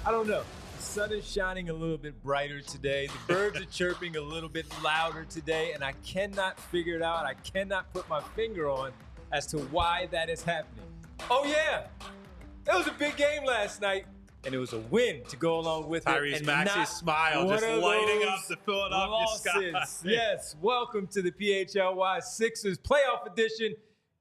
I don't know. The sun is shining a little bit brighter today. The birds are chirping a little bit louder today, and I cannot figure it out. I cannot put my finger on as to why that is happening. Oh, yeah. It was a big game last night, and it was a win to go along with Tyrese it. Maxey's smile just lighting up the Philadelphia sky. Yes, welcome to the PHLY Sixers playoff edition.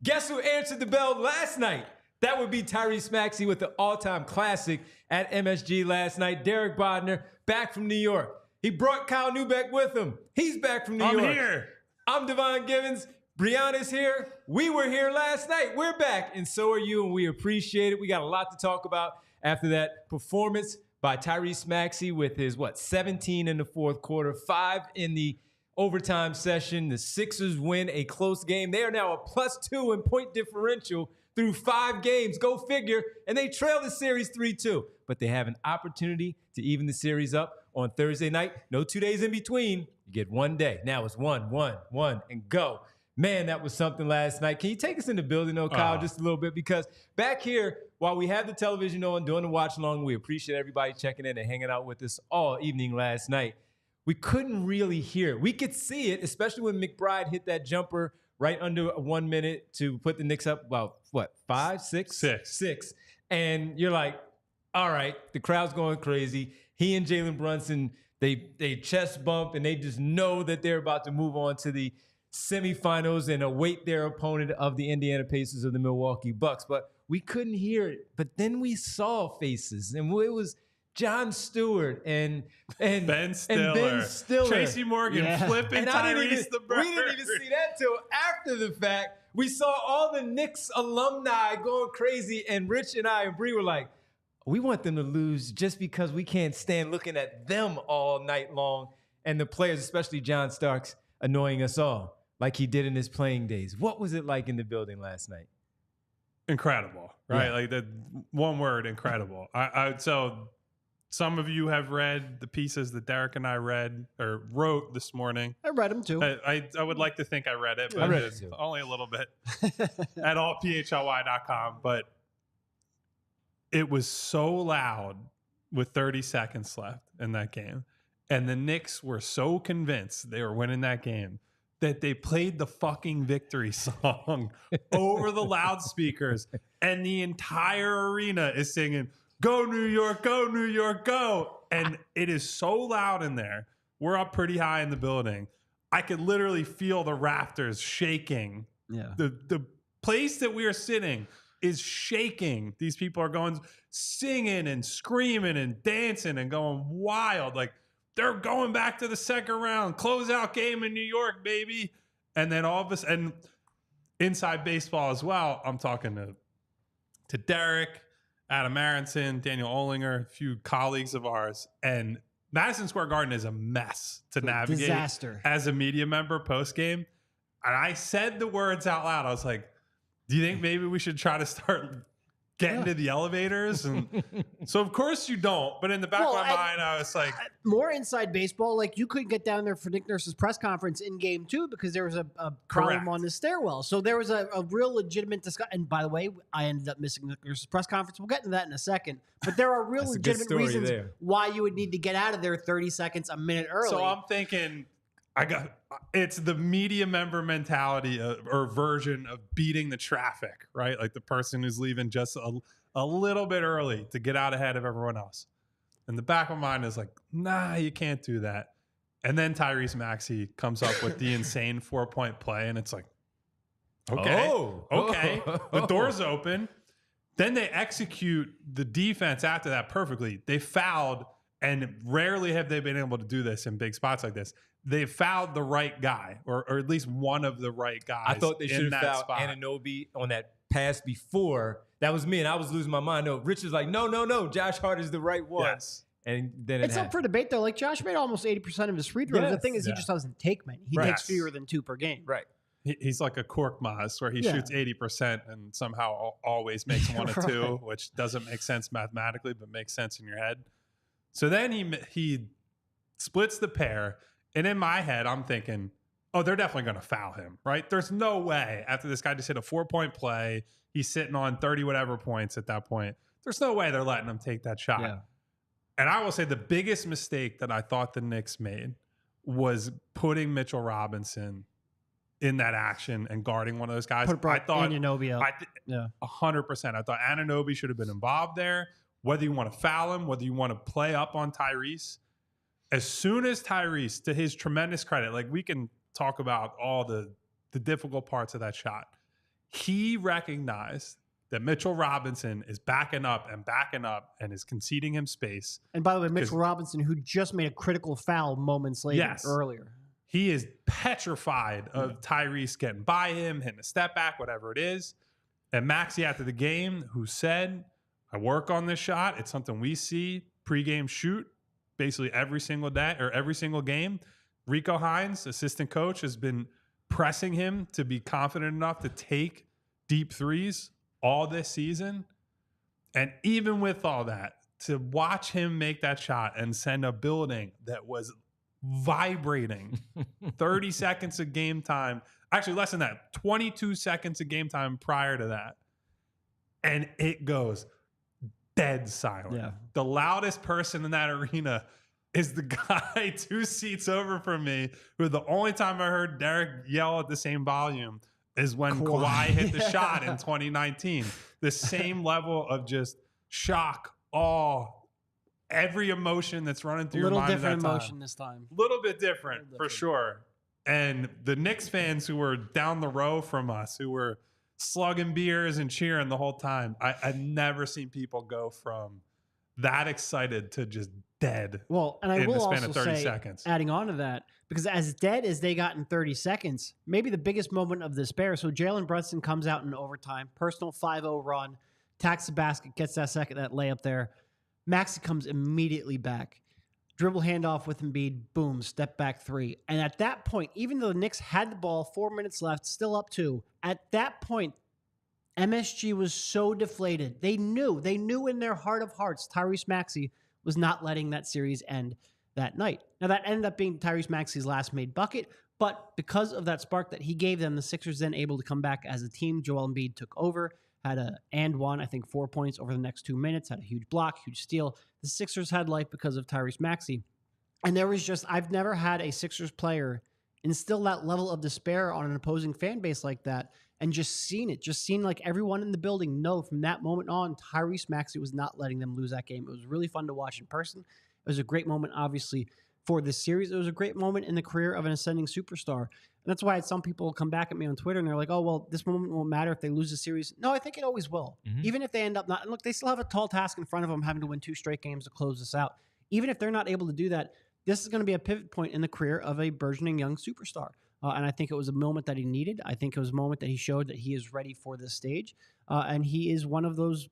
Guess who answered the bell last night? That would be Tyrese Maxey with the all-time classic at MSG last night. Derek Bodner, back from New York. He brought Kyle Neubeck with him. He's back from New York. I'm here. I'm Devon Givens. Brianna's here. We were here last night. We're back, and so are you, and we appreciate it. We got a lot to talk about after that performance by Tyrese Maxey with his, 17 in the fourth quarter, 5 in the overtime session. The Sixers win a close game. They are now a +2 in point differential through 5 games. Go figure. And they trail the series 3-2. But they have an opportunity to even the series up on Thursday night. No 2 days in between. You get 1 day. Now it's 1, and go. Man, that was something last night. Can you take us in the building, though, Kyle, just a little bit? Because back here, while we have the television on, doing the watch along, we appreciate everybody checking in and hanging out with us all evening last night. We couldn't really hear it. We could see it, especially when McBride hit that jumper right under 1 minute to put the Knicks up about, 5, 6? 6. And you're like, all right, the crowd's going crazy. He and Jalen Brunson, they chest bump, and they just know that they're about to move on to the semifinals and await their opponent of the Indiana Pacers of the Milwaukee Bucks. But we couldn't hear it. But then we saw faces, and it was John Stewart and Ben Stiller. Tracy Morgan flipping Tyrese the bird. We didn't even see that till after the fact. We saw all the Knicks alumni going crazy, and Rich and I and Bree were like, we want them to lose just because we can't stand looking at them all night long, and the players, especially John Starks, annoying us all like he did in his playing days. What was it like in the building last night? Incredible, right? Yeah. Like the one word, incredible. So some of you have read the pieces that Derek and I read or wrote this morning. I read them too. I would like to think I read it, but I read it too. Only a little bit at allphly.com. But it was so loud with 30 seconds left in that game. And the Knicks were so convinced they were winning that game that they played the fucking victory song over the loudspeakers. And the entire arena is singing, "Go New York, go New York, go." And it is so loud in there. We're up pretty high in the building. I could literally feel the rafters shaking. Yeah. The place that we are sitting is shaking. These people are going, singing and screaming and dancing and going wild. Like, they're going back to the second round, closeout game in New York, baby. And then all of us, and inside baseball as well, I'm talking to Derek, Adam Aronson, Daniel Olinger, a few colleagues of ours. And Madison Square Garden is a mess to navigate. Disaster. As a media member post-game. And I said the words out loud. I was like, do you think maybe we should try to start getting to the elevators? And so of course you don't, but in the back of my mind, I was like, more inside baseball. Like, you couldn't get down there for Nick Nurse's press conference in game 2 because there was a problem on the stairwell. So there was a real legitimate discussion. And by the way, I ended up missing Nick Nurse's press conference. We'll get into that in a second. But there are real legitimate reasons why you would need to get out of there 30 seconds, a minute early. So I'm thinking, it's the media member mentality or version of beating the traffic, right? Like the person who's leaving just a little bit early to get out ahead of everyone else. And the back of my mind is like, nah, you can't do that. And then Tyrese Maxey comes up with the insane 4-point play, and it's like, okay, the door's open. Then they execute the defense after that perfectly. They fouled, and rarely have they been able to do this in big spots like this. They fouled the right guy, or at least one of the right guys. I thought they should have fouled Anunoby on that pass before. That was me, and I was losing my mind. No, Rich was like, no, Josh Hart is the right one. Yes. And then it's up for debate, though. Like, Josh made almost 80% of his free throws. Yes. The thing is, he just doesn't take many. He takes fewer than 2 per game. Right. He's like a Korkmaz, where he shoots 80% and somehow always makes 1 or 2, which doesn't make sense mathematically, but makes sense in your head. So then he splits the pair, and in my head, I'm thinking, oh, they're definitely going to foul him, right? There's no way after this guy just hit a 4-point play, he's sitting on 30 whatever points at that point. There's no way they're letting him take that shot. Yeah. And I will say the biggest mistake that I thought the Knicks made was putting Mitchell Robinson in that action and guarding one of those guys. I thought Anunoby out. 100%. I thought Anunoby should have been involved there. Whether you want to foul him, whether you want to play up on Tyrese. As soon as Tyrese, to his tremendous credit, like we can talk about all the difficult parts of that shot. He recognized that Mitchell Robinson is backing up and is conceding him space. And by the way, Mitchell Robinson, who just made a critical foul moments later earlier. He is petrified of Tyrese getting by him, hitting a step back, whatever it is. And Maxey after the game, who said, I work on this shot. It's something we see pregame shoot basically every single day or every single game. Rico Hines, assistant coach, has been pressing him to be confident enough to take deep threes all this season. And even with all that, to watch him make that shot and send a building that was vibrating 30 seconds of game time, actually less than that, 22 seconds of game time prior to that, and it goes dead silent. The loudest person in that arena is the guy 2 seats over from me, who the only time I heard Derek yell at the same volume is when Kawhi hit the shot in 2019. The same level of just shock, awe, every emotion that's running through your mind. A little different emotion this time. A little bit different, for sure. And the Knicks fans who were down the row from us, who were slugging beers and cheering the whole time, I've never seen people go from that excited to just dead. Well, and I will also say, seconds. Adding on to that, because as dead as they got in 30 seconds, maybe the biggest moment of despair. So Jalen Brunson comes out in overtime, personal 5-0 run, tacks the basket, gets that layup there. Maxey comes immediately back. Dribble handoff with Embiid, boom, step back 3. And at that point, even though the Knicks had the ball, 4 minutes left, still up 2, at that point, MSG was so deflated. They knew in their heart of hearts, Tyrese Maxey was not letting that series end that night. Now, that ended up being Tyrese Maxey's last made bucket, but because of that spark that he gave them, the Sixers then able to come back as a team. Joel Embiid took over, had a and one, I think 4 points over the next 2 minutes, had a huge block, huge steal. The Sixers had life because of Tyrese Maxey. And there was just, I've never had a Sixers player instill that level of despair on an opposing fan base like that, and just seen like everyone in the building know from that moment on, Tyrese Maxey was not letting them lose that game. It was really fun to watch in person. It was a great moment, obviously, for this series. It was a great moment in the career of an ascending superstar. And that's why some people come back at me on Twitter and they're like, oh, well, this moment won't matter if they lose the series. No, I think it always will. Mm-hmm. Even if they end up not, and look, they still have a tall task in front of them, having to win 2 straight games to close this out. Even if they're not able to do that, this is going to be a pivot point in the career of a burgeoning young superstar. And I think it was a moment that he needed. I think it was a moment that he showed that he is ready for this stage. And he is one of those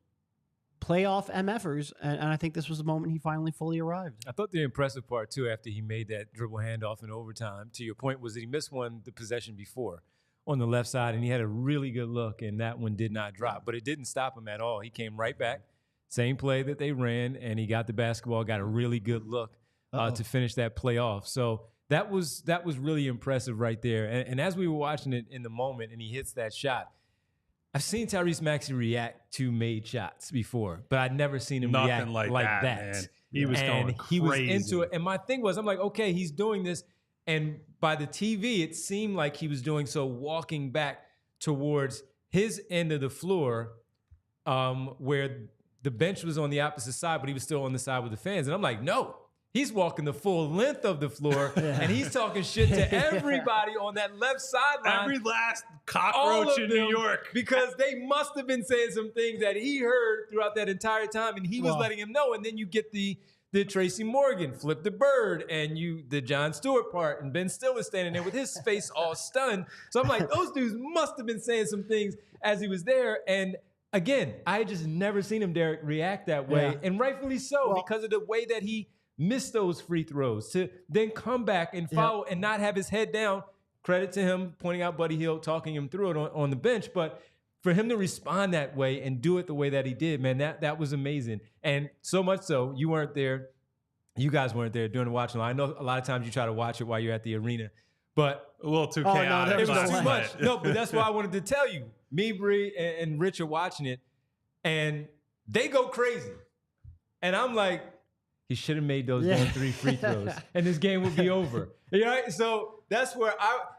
playoff MFers. And I think this was the moment he finally fully arrived. I thought the impressive part, too, after he made that dribble handoff in overtime, to your point, was that he missed the possession before on the left side, and he had a really good look, and that one did not drop. But it didn't stop him at all. He came right back, same play that they ran, and he got the basketball, got a really good look to finish that play off. So that was really impressive right there. And as we were watching it in the moment and he hits that shot, I've seen Tyrese Maxey react to made shots before, but I'd never seen him react like that. Man. He was going crazy. He was into it. And my thing was, I'm like, okay, he's doing this. And by the TV, it seemed like he was doing so walking back towards his end of the floor where the bench was on the opposite side, but he was still on the side with the fans. And I'm like, no. He's walking the full length of the floor, and he's talking shit to everybody on that left sideline. Every last cockroach in New York. Because they must have been saying some things that he heard throughout that entire time, and he was letting him know. And then you get the Tracy Morgan, flip the bird, and the John Stewart part, and Ben Stiller standing there with his face all stunned. So I'm like, those dudes must have been saying some things as he was there. And again, I had just never seen him, Derek, react that way, and rightfully so, because of the way that he missed those free throws, to then come back and follow and not have his head down. Credit to him pointing out Buddy Hield, talking him through it on the bench. But for him to respond that way and do it the way that he did, man, that was amazing. And so much so, you weren't there. You guys weren't there during the watching. I know a lot of times you try to watch it while you're at the arena, but a little too chaotic. No, it was too much. No, but that's why I wanted to tell you. Me, Bree, and Rich are watching it, and they go crazy. And I'm like, he should have made those damn 3 free throws, and this game would be over. You know, so that's where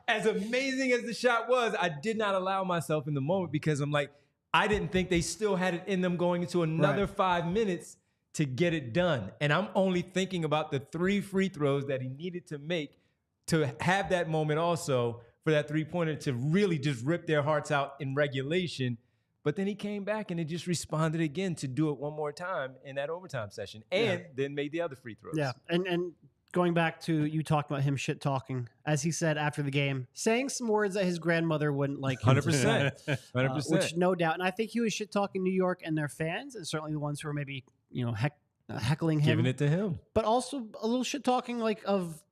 as amazing as the shot was, I did not allow myself in the moment because I'm like, I didn't think they still had it in them going into another 5 minutes to get it done. And I'm only thinking about the 3 free throws that he needed to make to have that moment also for that 3-pointer to really just rip their hearts out in regulation. But then he came back and it just responded again to do it one more time in that overtime session and then made the other free throws. Yeah, and going back to you talking about him shit talking, as he said after the game, saying some words that his grandmother wouldn't like. 100%. 100%. Which no doubt. And I think he was shit talking New York and their fans, and certainly the ones who are maybe, heckling him. Giving it to him. But also a little shit talking of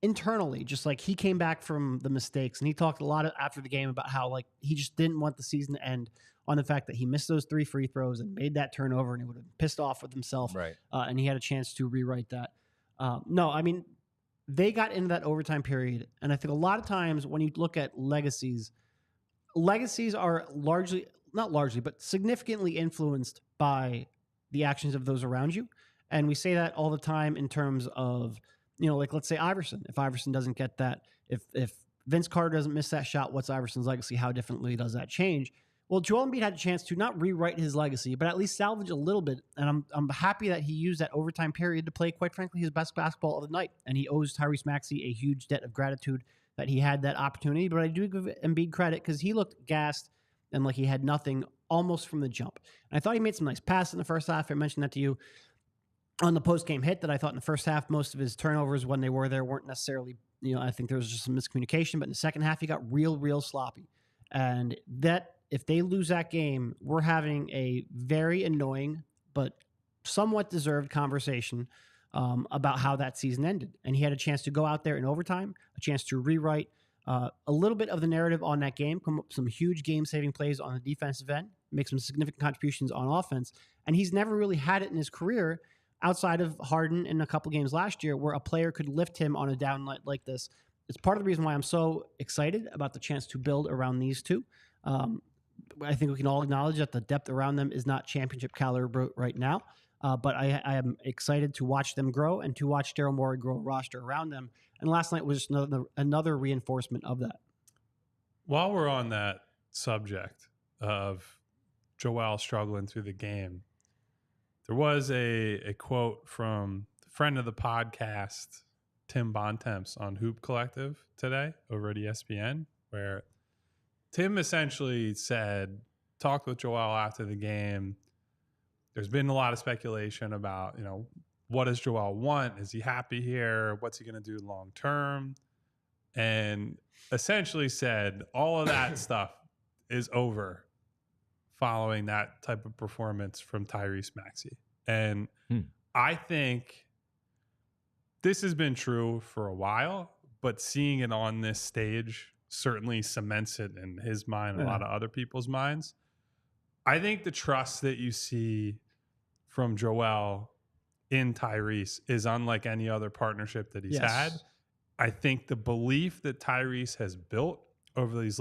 internally, just like he came back from the mistakes, and he talked a lot after the game about how he just didn't want the season to end on the fact that he missed those 3 free throws and made that turnover, and he would have been pissed off with himself. Right. And he had a chance to rewrite that. No, I mean, they got into that overtime period, and I think a lot of times when you look at legacies are not largely, but significantly influenced by the actions of those around you. And we say that all the time in terms of, let's say Iverson. If Iverson doesn't get that, if Vince Carter doesn't miss that shot, what's Iverson's legacy? How differently does that change? Well, Joel Embiid had a chance to not rewrite his legacy, but at least salvage a little bit. And I'm happy that he used that overtime period to play, quite frankly, his best basketball of the night. And he owes Tyrese Maxey a huge debt of gratitude that he had that opportunity. But I do give Embiid credit because he looked gassed and like he had nothing almost from the jump. And I thought he made some nice passes in the first half. I mentioned that to you on the post-game hit, that I thought in the first half, most of his turnovers when they were there weren't necessarily, I think there was just some miscommunication. But in the second half, he got real sloppy. And that, if they lose that game, we're having a very annoying but somewhat deserved conversation about how that season ended. And he had a chance to go out there in overtime, a chance to rewrite a little bit of the narrative on that game, come up with some huge game-saving plays on the defensive end, make some significant contributions on offense. And he's never really had it in his career outside of Harden in a couple games last year where a player could lift him on a down night like this. It's part of the reason why I'm so excited about the chance to build around these two. I think we can all acknowledge that the depth around them is not championship caliber right now. But I am excited to watch them grow and to watch Daryl Morey grow a roster around them. And last night was just another reinforcement of that. While we're on that subject of Joel struggling through the game, there was a quote from the friend of the podcast, Tim Bontemps, on Hoop Collective today over at ESPN, where Tim essentially talked with Joel after the game. There's been a lot of speculation about, what does Joel want? Is he happy here? What's he going to do long term? And essentially said all of that stuff is over following that type of performance from Tyrese Maxey. And I think this has been true for a while, but seeing it on this stage certainly cements it in his mind, a lot of other people's minds. I think the trust that you see from Joel in Tyrese is unlike any other partnership that he's had. I think the belief that Tyrese has built over these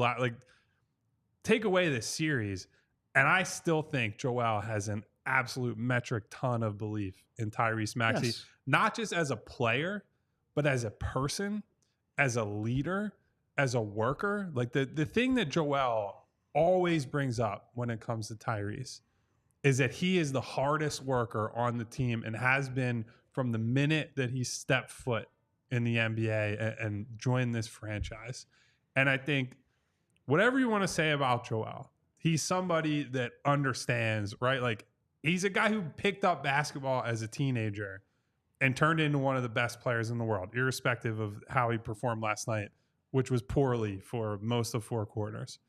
take away this series, and I still think Joel has an absolute metric ton of belief in Tyrese Maxey, not just as a player, but as a person, as a leader, as a worker. Like the thing that Joel always brings up when it comes to Tyrese is that he is the hardest worker on the team and has been from the minute that he stepped foot in the NBA and joined this franchise. And I think whatever you want to say about Joel, he's somebody that understands, right? Like, he's a guy who picked up basketball as a teenager and turned into one of the best players in the world, irrespective of how he performed last night, which was poorly for most of 4 quarters.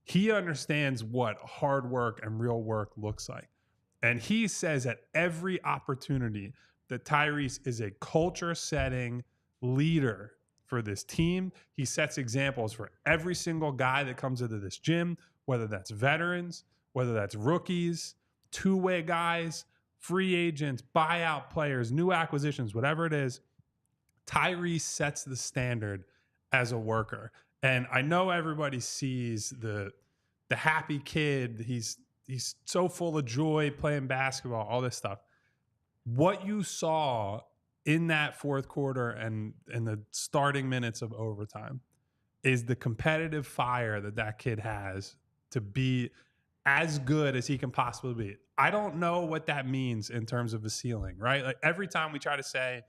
He understands what hard work and real work looks like. And he says at every opportunity that Tyrese is a culture-setting leader for this team. He sets examples for every single guy that comes into this gym, whether that's veterans, whether that's rookies, two-way guys, free agents, buyout players, new acquisitions, whatever it is. Tyrese sets the standard as a worker. And I know everybody sees the happy kid. He's so full of joy playing basketball, all this stuff. what you saw in that fourth quarter and in the starting minutes of overtime is the competitive fire that kid has to be as good as he can possibly be. I don't know what that means in terms of the ceiling, right? Like every time we try to say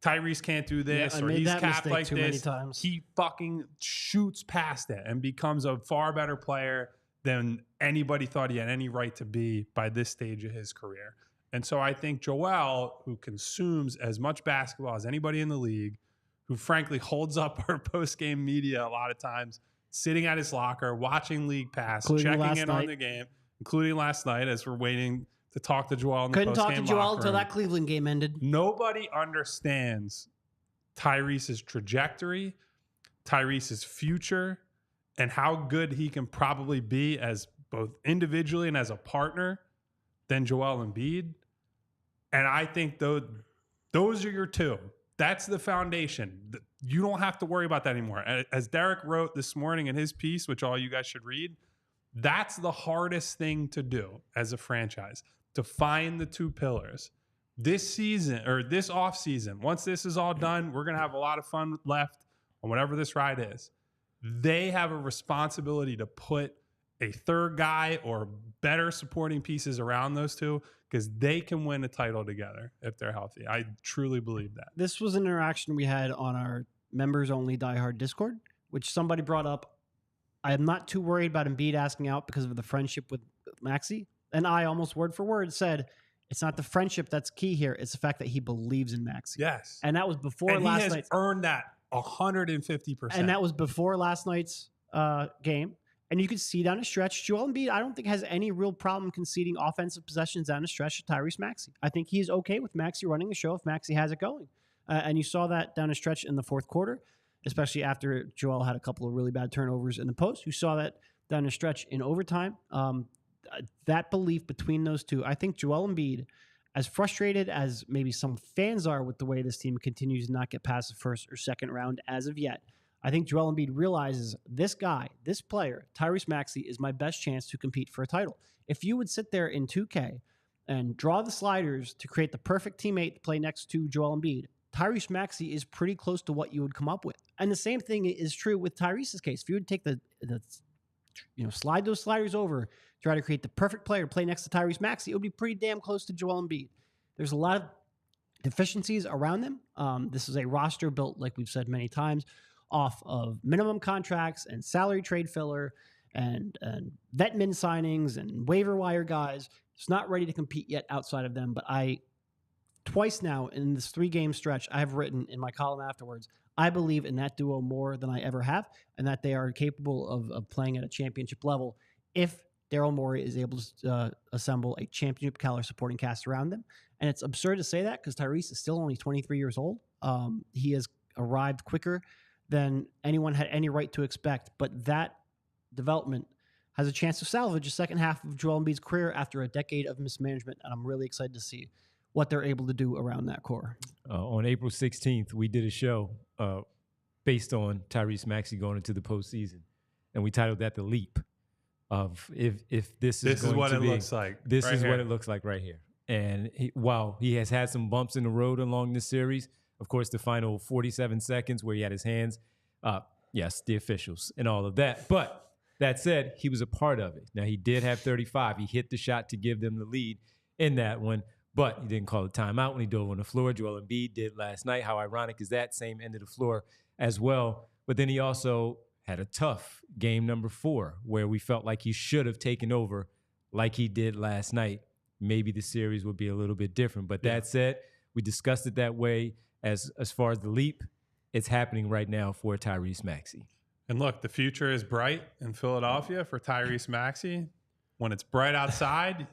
Tyrese can't do this or he's capped like this, he fucking shoots past it and becomes a far better player than anybody thought he had any right to be by this stage of his career. And so I think Joel, who consumes as much basketball as anybody in the league, who frankly holds up our post-game media a lot of times, sitting at his locker, watching League Pass, checking in on the game, including last night as we're waiting to talk to Joel in the post-game locker room. Couldn't talk to Joel until that Cleveland game ended. Nobody understands Tyrese's trajectory, Tyrese's future, and how good he can probably be as both individually and as a partner than Joel Embiid. And I think those are your two. That's the foundation. You don't have to worry about that anymore. As Derek wrote this morning in his piece, which all you guys should read, that's the hardest thing to do as a franchise, to find the two pillars. This season or this offseason, once this is all done, we're going to have a lot of fun left on whatever this ride is. They have a responsibility to put a third guy or better supporting pieces around those two because they can win a title together if they're healthy. I truly believe that. This was an interaction we had on our members-only diehard Discord, which somebody brought up. I am not too worried about Embiid asking out because of the friendship with Maxey. And I almost word for word said, it's not the friendship that's key here. It's the fact that he believes in Maxey. Yes. And that was before last night. He has earned that 150%. And that was before last night's game. And you could see down the stretch, Joel Embiid, I don't think has any real problem conceding offensive possessions down the stretch to Tyrese Maxey. I think he's okay with Maxey running the show if Maxey has it going. And you saw that down the stretch in the fourth quarter, especially after Joel had a couple of really bad turnovers in the post. You saw that down the stretch in overtime. That belief between those two, I think Joel Embiid, as frustrated as maybe some fans are with the way this team continues to not get past the first or second round as of yet, I think Joel Embiid realizes this guy, this player, Tyrese Maxey, is my best chance to compete for a title. If you would sit there in 2K and draw the sliders to create the perfect teammate to play next to Joel Embiid, Tyrese Maxey is pretty close to what you would come up with. And the same thing is true with Tyrese's case. If you would take slide those sliders over, try to create the perfect player to play next to Tyrese Maxey, it would be pretty damn close to Joel Embiid. There's a lot of deficiencies around them. This is a roster built, like we've said many times, off of minimum contracts and salary trade filler and vet min signings and waiver wire guys. It's not ready to compete yet outside of them, but twice now in this 3-game stretch, I have written in my column afterwards, I believe in that duo more than I ever have, and that they are capable of playing at a championship level if Daryl Morey is able to assemble a championship caliber supporting cast around them. And it's absurd to say that because Tyrese is still only 23 years old. He has arrived quicker than anyone had any right to expect, but that development has a chance to salvage the second half of Joel Embiid's career after a decade of mismanagement, and I'm really excited to see what they're able to do around that core. On April 16th, we did a show based on Tyrese Maxey going into the postseason, and we titled that "The Leap." Of if this is going what to it be, looks like. This right is here. what it looks like right here. And while he has had some bumps in the road along this series, of course, the final 47 seconds where he had his hands, yes, the officials and all of that. But that said, he was a part of it. Now, he did have 35. He hit the shot to give them the lead in that one, but he didn't call a timeout when he dove on the floor. Joel Embiid did last night. How ironic is that? Same end of the floor as well. But then he also had a tough game number 4 where we felt like he should have taken over like he did last night. Maybe the series would be a little bit different. But that said, we discussed it that way. As far as the leap, it's happening right now for Tyrese Maxey. And look, the future is bright in Philadelphia for Tyrese Maxey. When it's bright outside,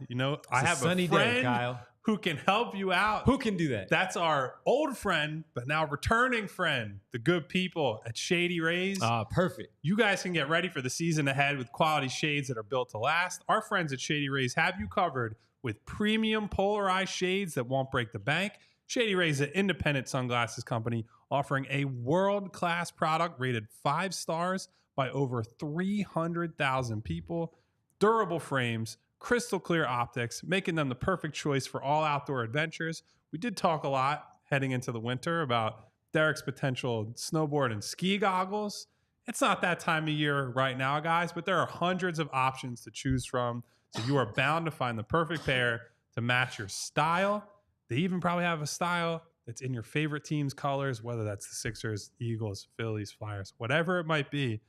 I have a sunny friend day, Kyle, who can help you out. Who can do that? That's our old friend, but now returning friend, the good people at Shady Rays. Perfect. You guys can get ready for the season ahead with quality shades that are built to last. Our friends at Shady Rays have you covered with premium polarized shades that won't break the bank. Shady Rays is an independent sunglasses company offering a world-class product rated 5 stars by over 300,000 people. Durable frames, crystal clear optics, making them the perfect choice for all outdoor adventures. We did talk a lot heading into the winter about Derek's potential snowboard and ski goggles. It's not that time of year right now, guys, but there are hundreds of options to choose from. So you are bound to find the perfect pair to match your style. They even probably have a style that's in your favorite team's colors, whether that's the Sixers, Eagles, Phillies, Flyers, whatever it might be.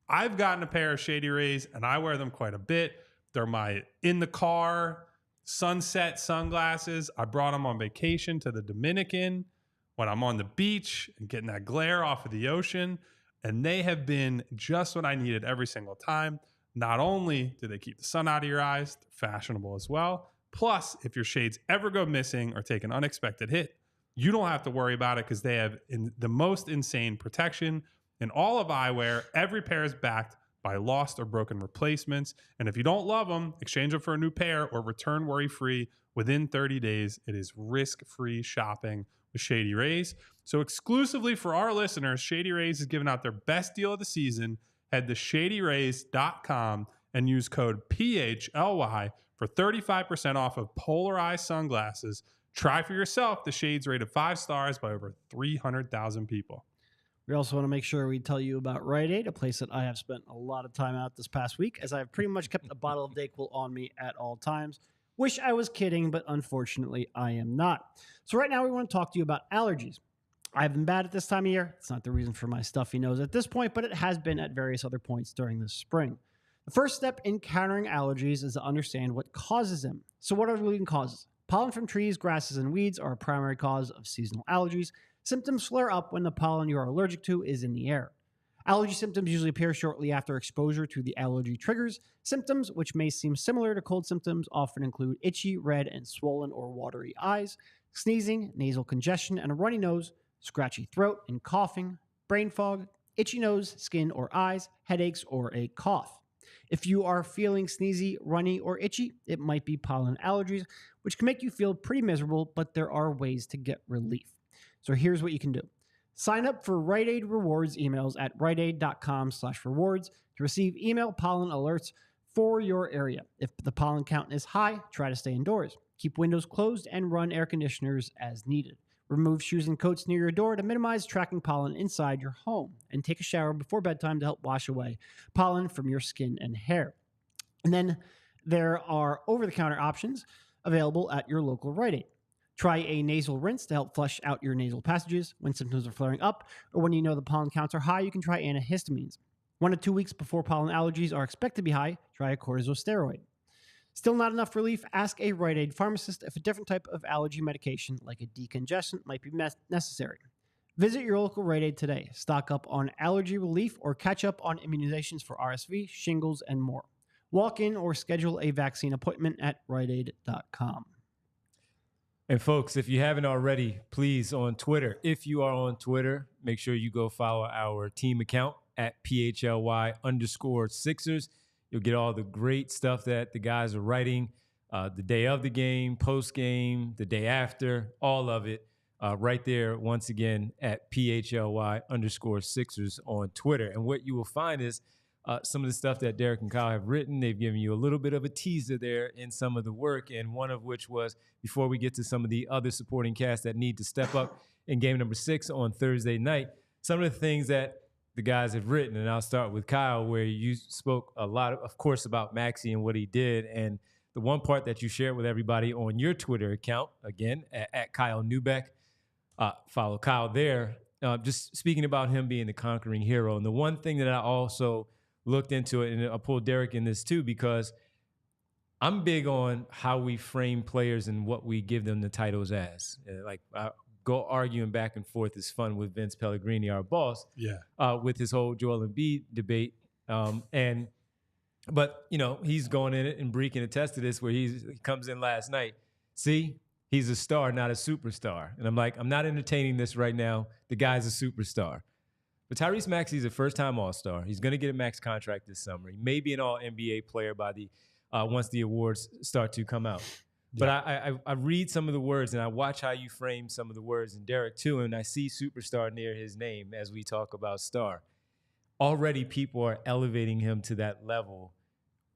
I've gotten a pair of Shady Rays, and I wear them quite a bit. They're my in-the-car sunset sunglasses. I brought them on vacation to the Dominican when I'm on the beach and getting that glare off of the ocean. And they have been just what I needed every single time. Not only do they keep the sun out of your eyes, they're fashionable as well. Plus, if your shades ever go missing or take an unexpected hit, you don't have to worry about it because they have the most insane protection. In all of eyewear, every pair is backed by lost or broken replacements. And if you don't love them, exchange them for a new pair or return worry-free within 30 days. It is risk-free shopping with Shady Rays. So exclusively for our listeners, Shady Rays is giving out their best deal of the season. Head to shadyrays.com and use code PHLY for 35% off of polarized sunglasses. Try for yourself the shades rated 5 stars by over 300,000 people. We also want to make sure we tell you about Rite Aid, a place that I have spent a lot of time out this past week, as I've pretty much kept a bottle of Dayquil on me at all times. Wish I was kidding, but unfortunately I am not. So right now we want to talk to you about allergies. I've been bad at this time of year. It's not the reason for my stuffy nose at this point, but it has been at various other points during the spring. The first step in countering allergies is to understand what causes them. So what are the leading causes? Pollen from trees, grasses, and weeds are a primary cause of seasonal allergies. Symptoms flare up when the pollen you are allergic to is in the air. Allergy symptoms usually appear shortly after exposure to the allergy triggers. Symptoms, which may seem similar to cold symptoms, often include itchy, red, and swollen or watery eyes, sneezing, nasal congestion, and a runny nose, scratchy throat and coughing, brain fog, itchy nose, skin or eyes, headaches, or a cough. If you are feeling sneezy, runny, or itchy, it might be pollen allergies, which can make you feel pretty miserable, but there are ways to get relief. So here's what you can do. Sign up for Rite Aid Rewards emails at riteaid.com/rewards to receive email pollen alerts for your area. If the pollen count is high, try to stay indoors. Keep windows closed and run air conditioners as needed. Remove shoes and coats near your door to minimize tracking pollen inside your home. And take a shower before bedtime to help wash away pollen from your skin and hair. And then there are over-the-counter options available at your local Rite Aid. Try a nasal rinse to help flush out your nasal passages when symptoms are flaring up, or when you know the pollen counts are high, you can try antihistamines. 1 to 2 weeks before pollen allergies are expected to be high, try a corticosteroid. Still not enough relief? Ask a Rite Aid pharmacist if a different type of allergy medication, like a decongestant, might be necessary. Visit your local Rite Aid today. Stock up on allergy relief or catch up on immunizations for RSV, shingles, and more. Walk in or schedule a vaccine appointment at riteaid.com. And folks, if you haven't already, please on Twitter, if you are on Twitter, make sure you go follow our team account at PHLY_Sixers. You'll get all the great stuff that the guys are writing the day of the game, post game, the day after, all of it right there once again at PHLY_Sixers on Twitter. And what you will find is some of the stuff that Derek and Kyle have written. They've given you a little bit of a teaser there in some of the work, and one of which was, before we get to some of the other supporting cast that need to step up in game number 6 on Thursday night, some of the things that the guys have written. And I'll start with Kyle, where you spoke a lot, of course, about Maxey and what he did. And the one part that you shared with everybody on your Twitter account, again, at Kyle Neubeck, follow Kyle there, just speaking about him being the conquering hero. And the one thing that I also looked into it, and I pulled Derek in this too, because I'm big on how we frame players and what we give them the titles as. Like, go arguing back and forth is fun with Vince Pellegrini, our boss, with his whole Joel Embiid debate. But you know, he's going in it, and Bree can attest to this, where he comes in last night. See, he's a star, not a superstar. And I'm like, I'm not entertaining this right now. The guy's a superstar. But Tyrese Maxey is a first-time All-Star. He's going to get a max contract this summer. He may be an All-NBA player by once the awards start to come out. But I read some of the words, and I watch how you frame some of the words, and Derek too, and I see superstar near his name as we talk about star. Already people are elevating him to that level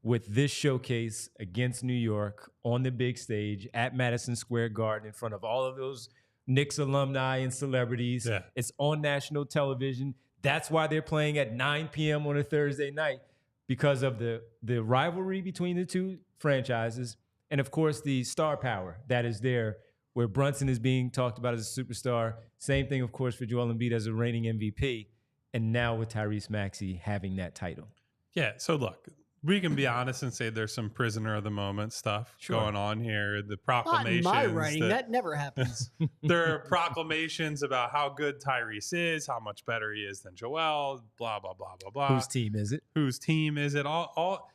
with this showcase against New York on the big stage at Madison Square Garden in front of all of those Knicks alumni and celebrities. Yeah. It's on national television. That's why they're playing at 9 p.m. on a Thursday night, because of the rivalry between the two franchises. And, of course, the star power that is there, where Brunson is being talked about as a superstar. Same thing, of course, for Joel Embiid as a reigning MVP. And now with Tyrese Maxey having that title. Yeah, so look, we can be honest and say there's some prisoner of the moment stuff going on here. The proclamations. Not in my writing. That never happens. There are proclamations about how good Tyrese is, how much better he is than Joel, blah, blah, blah, blah, blah. Whose team is it? Whose team is it? All.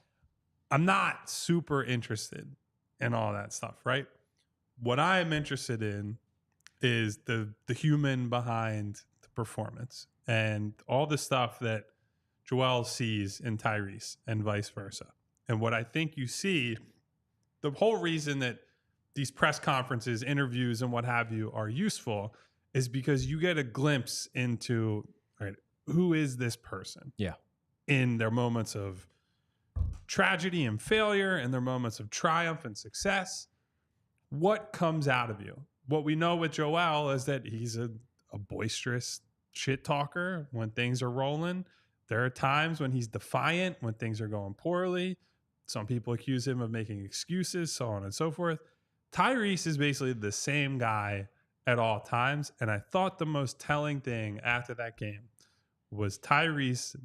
I'm not super interested in all that stuff, right? What I am interested in is the human behind the performance and all the stuff that Joel sees in Tyrese and vice versa. And what I think you see, the whole reason that these press conferences, interviews, and what have you are useful is because you get a glimpse into, right, who is this person? Yeah. In their moments of tragedy and failure and their moments of triumph and success. What comes out of you? What we know with Joel is that he's a boisterous shit talker when things are rolling. There are times when he's defiant, when things are going poorly. Some people accuse him of making excuses, so on and so forth. Tyrese is basically the same guy at all times. And I thought the most telling thing after that game was Tyrese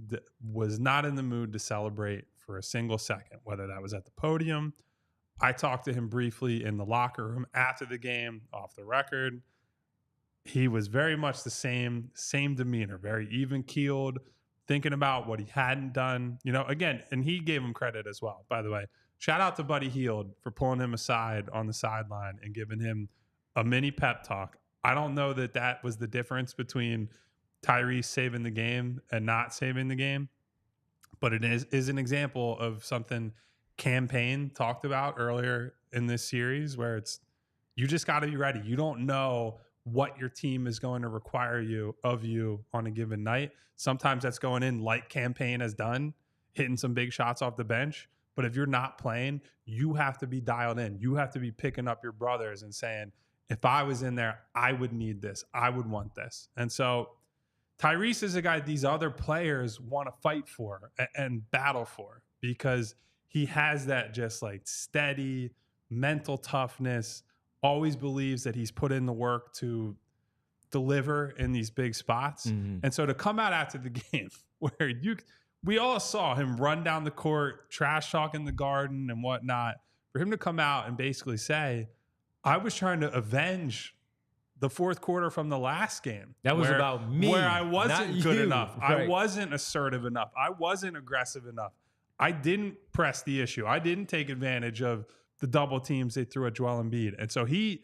was not in the mood to celebrate for a single second, whether that was at the podium. I talked to him briefly in the locker room after the game, off the record. He was very much the same demeanor, very even-keeled, thinking about what he hadn't done. You know, again, and he gave him credit as well, by the way. Shout out to Buddy Hield for pulling him aside on the sideline and giving him a mini pep talk. I don't know that that was the difference between Tyrese saving the game and not saving the game, but it is an example of something Campaign talked about earlier in this series, where it's, you just got to be ready. You don't know what your team is going to require of you on a given night. Sometimes that's going in like Campaign has done, hitting some big shots off the bench. But if you're not playing, you have to be dialed in. You have to be picking up your brothers and saying, if I was in there, I would need this. I would want this. And so Tyrese is a guy these other players want to fight for and battle for, because he has that just like steady mental toughness, always believes that he's put in the work to deliver in these big spots. Mm-hmm. And so to come out after the game where we all saw him run down the court, trash talking the Garden and whatnot, for him to come out and basically say, I was trying to avenge the fourth quarter from the last game. That was about me. Where I wasn't good enough. Right. I wasn't assertive enough. I wasn't aggressive enough. I didn't press the issue. I didn't take advantage of the double teams they threw at Joel Embiid. And so he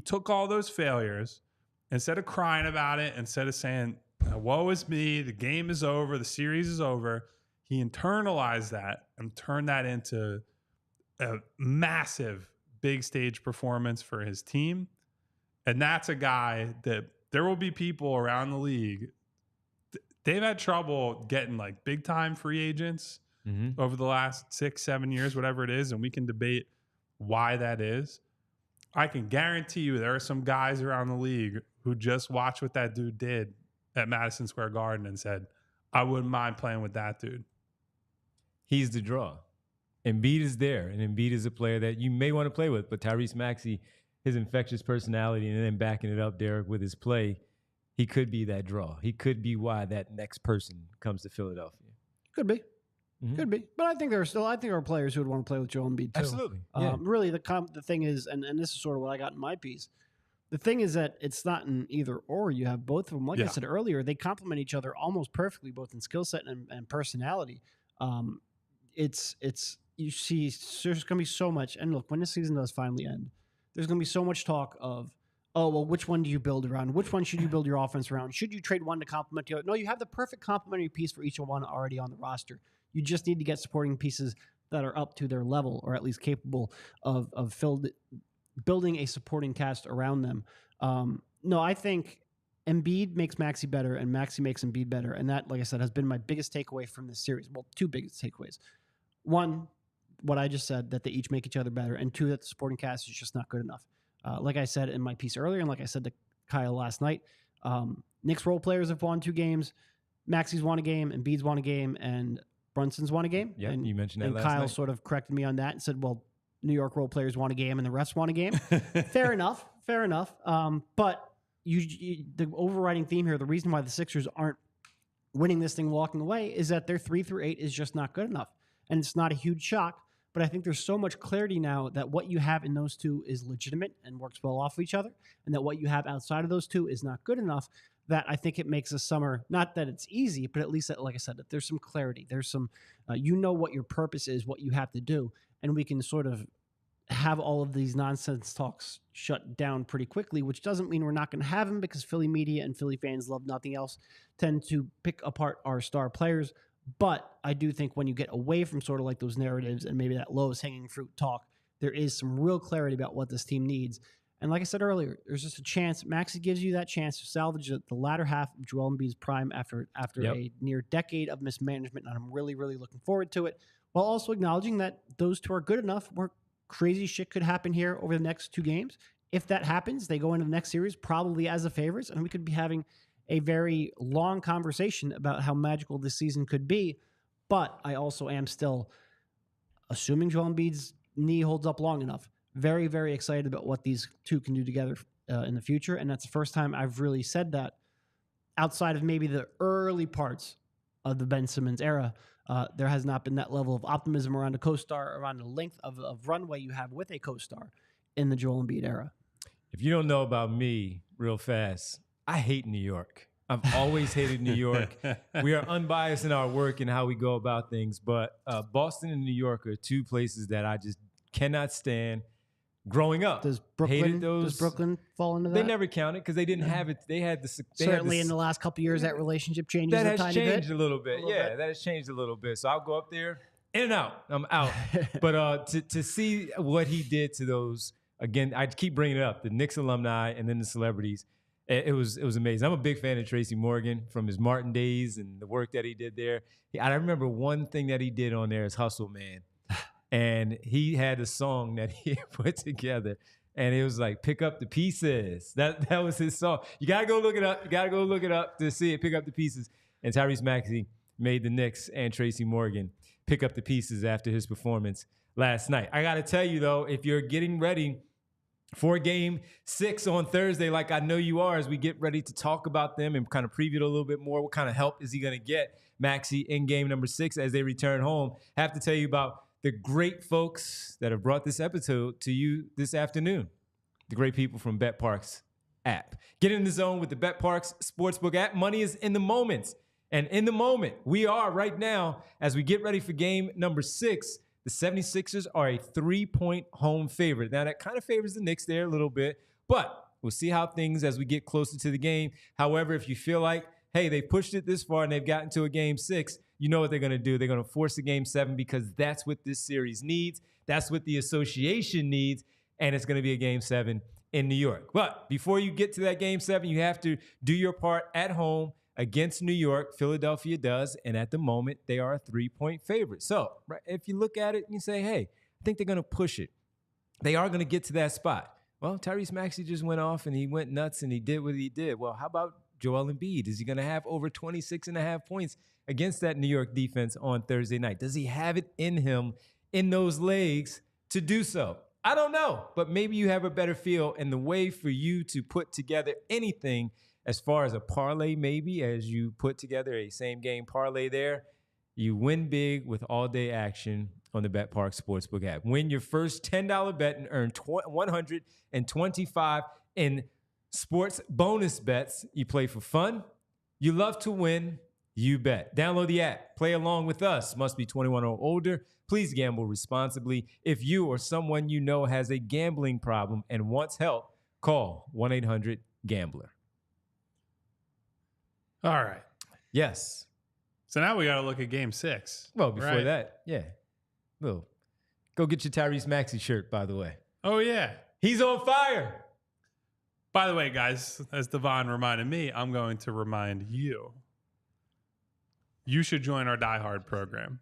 took all those failures, instead of crying about it, instead of saying, woe is me, the game is over, the series is over, he internalized that and turned that into a massive big stage performance for his team. And that's a guy that there will be people around the league. They've had trouble getting like big time free agents over the last 6-7 years, whatever it is. And we can debate why that is. I can guarantee you there are some guys around the league who just watched what that dude did at Madison Square Garden and said, I wouldn't mind playing with that dude. He's the draw. Embiid is there, and Embiid is a player that you may want to play with, but Tyrese Maxey, his infectious personality, and then backing it up, Derek, with his play, he could be that draw. He could be why that next person comes to Philadelphia. Could be. Mm-hmm. Could be. But I think there are players who would want to play with Joel Embiid too. Absolutely. Really, the thing is, and this is sort of what I got in my piece, the thing is that it's not an either or. You have both of them. Like I said earlier, they complement each other almost perfectly, both in skill set and personality. It's you see, there's going to be so much. And look, when the season does finally end, there's going to be so much talk of, oh, well, which one do you build around? Which one should you build your offense around? Should you trade one to complement the other? No, you have the perfect complementary piece for each one already on the roster. You just need to get supporting pieces that are up to their level, or at least capable of building a supporting cast around them. No, I think Embiid makes Maxey better, and Maxey makes Embiid better. And that, like I said, has been my biggest takeaway from this series. Well, two biggest takeaways. One, what I just said, that they each make each other better, and 2, that the supporting cast is just not good enough. Like I said in my piece earlier, and like I said to Kyle last night, Knicks role players have won 2 games. Maxey's won a game, and Embiid's won a game, and Brunson's won a game. Yeah, and you mentioned that and last Kyle night. sort of corrected me on that and said, well, New York role players won a game and the refs won a game. Fair enough. But the overriding theme here, the reason why the Sixers aren't winning this thing walking away, is that their 3 through 8 is just not good enough. And it's not a huge shock, but I think there's so much clarity now that what you have in those 2 is legitimate and works well off of each other, and that what you have outside of those 2 is not good enough, that I think it makes the summer, not that it's easy, but at least, that, like I said, that there's some clarity. There's some, you know what your purpose is, what you have to do, and we can sort of have all of these nonsense talks shut down pretty quickly, which doesn't mean we're not going to have them, because Philly media and Philly fans love nothing else, tend to pick apart our star players. But I do think when you get away from sort of like those narratives and maybe that lowest hanging fruit talk, there is some real clarity about what this team needs. And like I said earlier, there's just a chance. Maxey gives you that chance to salvage the latter half of Joel Embiid's prime after a near decade of mismanagement. And I'm really, really looking forward to it, while also acknowledging that those 2 are good enough where crazy shit could happen here over the next 2 games. If that happens, they go into the next series probably as the favorites, and we could be having a very long conversation about how magical this season could be. But I also am still, assuming Joel Embiid's knee holds up long enough, very, very excited about what these 2 can do together in the future. And that's the first time I've really said that outside of maybe the early parts of the Ben Simmons era. There has not been that level of optimism around a co-star, around the length of runway you have with a co-star in the Joel Embiid era. If you don't know about me, real fast, I hate New York. I've always hated New York. We are unbiased in our work and how we go about things, but Boston and New York are 2 places that I just cannot stand. Growing up, does Brooklyn fall into that? They never counted because they didn't have it. They had the certainly in the last couple of years that relationship changes. That has a tiny changed bit. a little bit. That has changed a little bit. So I'll go up there, in and out. I'm out. But to see what he did to those, again, I keep bringing it up, the Knicks alumni and then the celebrities. It was amazing. I'm a big fan of Tracy Morgan from his Martin days and the work that he did there. I remember one thing that he did on there is Hustle Man. And he had a song that he put together, and it was like, Pick Up the Pieces. That was his song. You got to go look it up. You got to go look it up to see it, Pick Up the Pieces. And Tyrese Maxey made the Knicks and Tracy Morgan pick up the pieces after his performance last night. I got to tell you, though, if you're getting ready for Game 6 on Thursday, like I know you are, as we get ready to talk about them and kind of preview it a little bit more, what kind of help is he going to get, Maxey, in Game number 6 as they return home? I have to tell you about the great folks that have brought this episode to you this afternoon. The great people from BetParks app. Get in the zone with the BetParks Sportsbook app. Money is in the moments. And in the moment, we are right now, as we get ready for Game number 6, the 76ers are a 3-point home favorite. Now, that kind of favors the Knicks there a little bit, but we'll see how things as we get closer to the game. However, if you feel like, hey, they pushed it this far and they've gotten to a Game 6, you know what they're going to do. They're going to force a Game 7 because that's what this series needs. That's what the association needs, and it's going to be a Game 7 in New York. But before you get to that Game 7, you have to do your part at home against New York. Philadelphia does, and at the moment, they are a 3-point favorite. So right, if you look at it and you say, hey, I think they're going to push it. They are going to get to that spot. Well, Tyrese Maxey just went off, and he went nuts, and he did what he did. Well, how about Joel Embiid? Is he going to have over 26.5 points against that New York defense on Thursday night? Does he have it in him, in those legs, to do so? I don't know, but maybe you have a better feel, and the way for you to put together anything as far as a parlay, maybe as you put together a same-game parlay there, you win big with all-day action on the BetParks Sportsbook app. Win your first $10 bet and earn $125 in sports bonus bets. You play for fun. You love to win. You bet. Download the app. Play along with us. Must be 21 or older. Please gamble responsibly. If you or someone you know has a gambling problem and wants help, call 1-800-GAMBLER. All right. Yes. So now we got to look at Game 6. Well, before that, yeah. Well, go get your Tyrese Maxey shirt, by the way. Oh, yeah. He's on fire. By the way, guys, as Devon reminded me, I'm going to remind you. You should join our Die Hard program.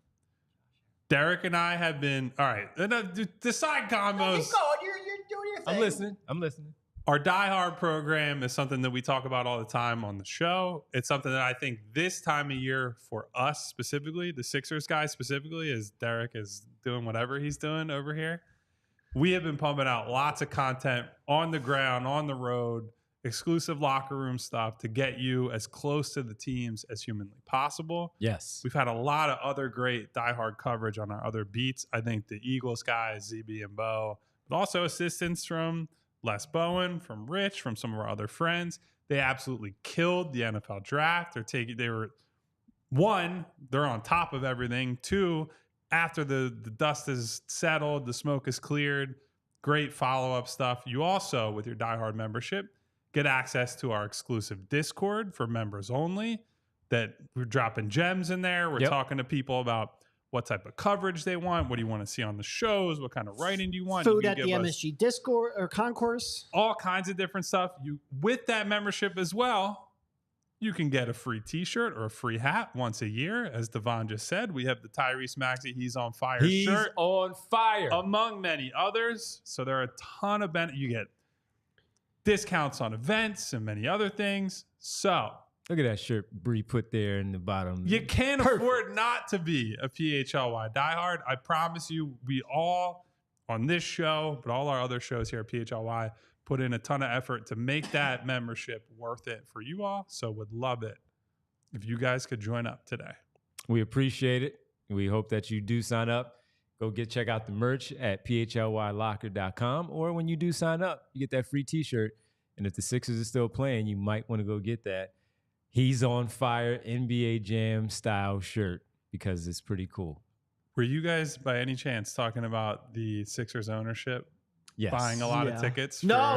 Derek and I have been, all right, the side combos. Keep going. You're doing your thing. I'm listening. Our Die Hard program is something that we talk about all the time on the show. It's something that I think this time of year for us specifically, the Sixers guys specifically, as Derek is doing whatever he's doing over here, we have been pumping out lots of content on the ground, on the road, exclusive locker room stuff to get you as close to the teams as humanly possible. Yes. We've had a lot of other great Die Hard coverage on our other beats. I think the Eagles guys, ZB and Bo, but also assistance from Les Bowen, from Rich, from some of our other friends. They absolutely killed the NFL draft. They're on top of everything. 2, after the dust is settled, the smoke is cleared, great follow-up stuff. You also, with your Die Hard membership, get access to our exclusive Discord for members only, that we're dropping gems in there. We're talking to people about what type of coverage they want. What do you want to see on the shows? What kind of writing do you want? Food at the MSG Discord or Concourse. All kinds of different stuff. With that membership as well, you can get a free t-shirt or a free hat once a year. As Devon just said, we have the Tyrese Maxey He's on Fire shirt. He's on fire. Among many others. So there are a ton of benefits. You get discounts on events and many other things. So look at that shirt Bree put there in the bottom. You can't afford not to be a PHLY diehard. I promise you, we all on this show, but all our other shows here at PHLY, put in a ton of effort to make that membership worth it for you all. So would love it if you guys could join up today. We appreciate it. We hope that you do sign up. Go check out the merch at phlylocker.com, or when you do sign up, you get that free t-shirt. And if the Sixers are still playing, you might want to go get that He's on Fire NBA Jam style shirt because it's pretty cool. Were you guys by any chance talking about the Sixers ownership? Yes. Buying a lot of tickets? No.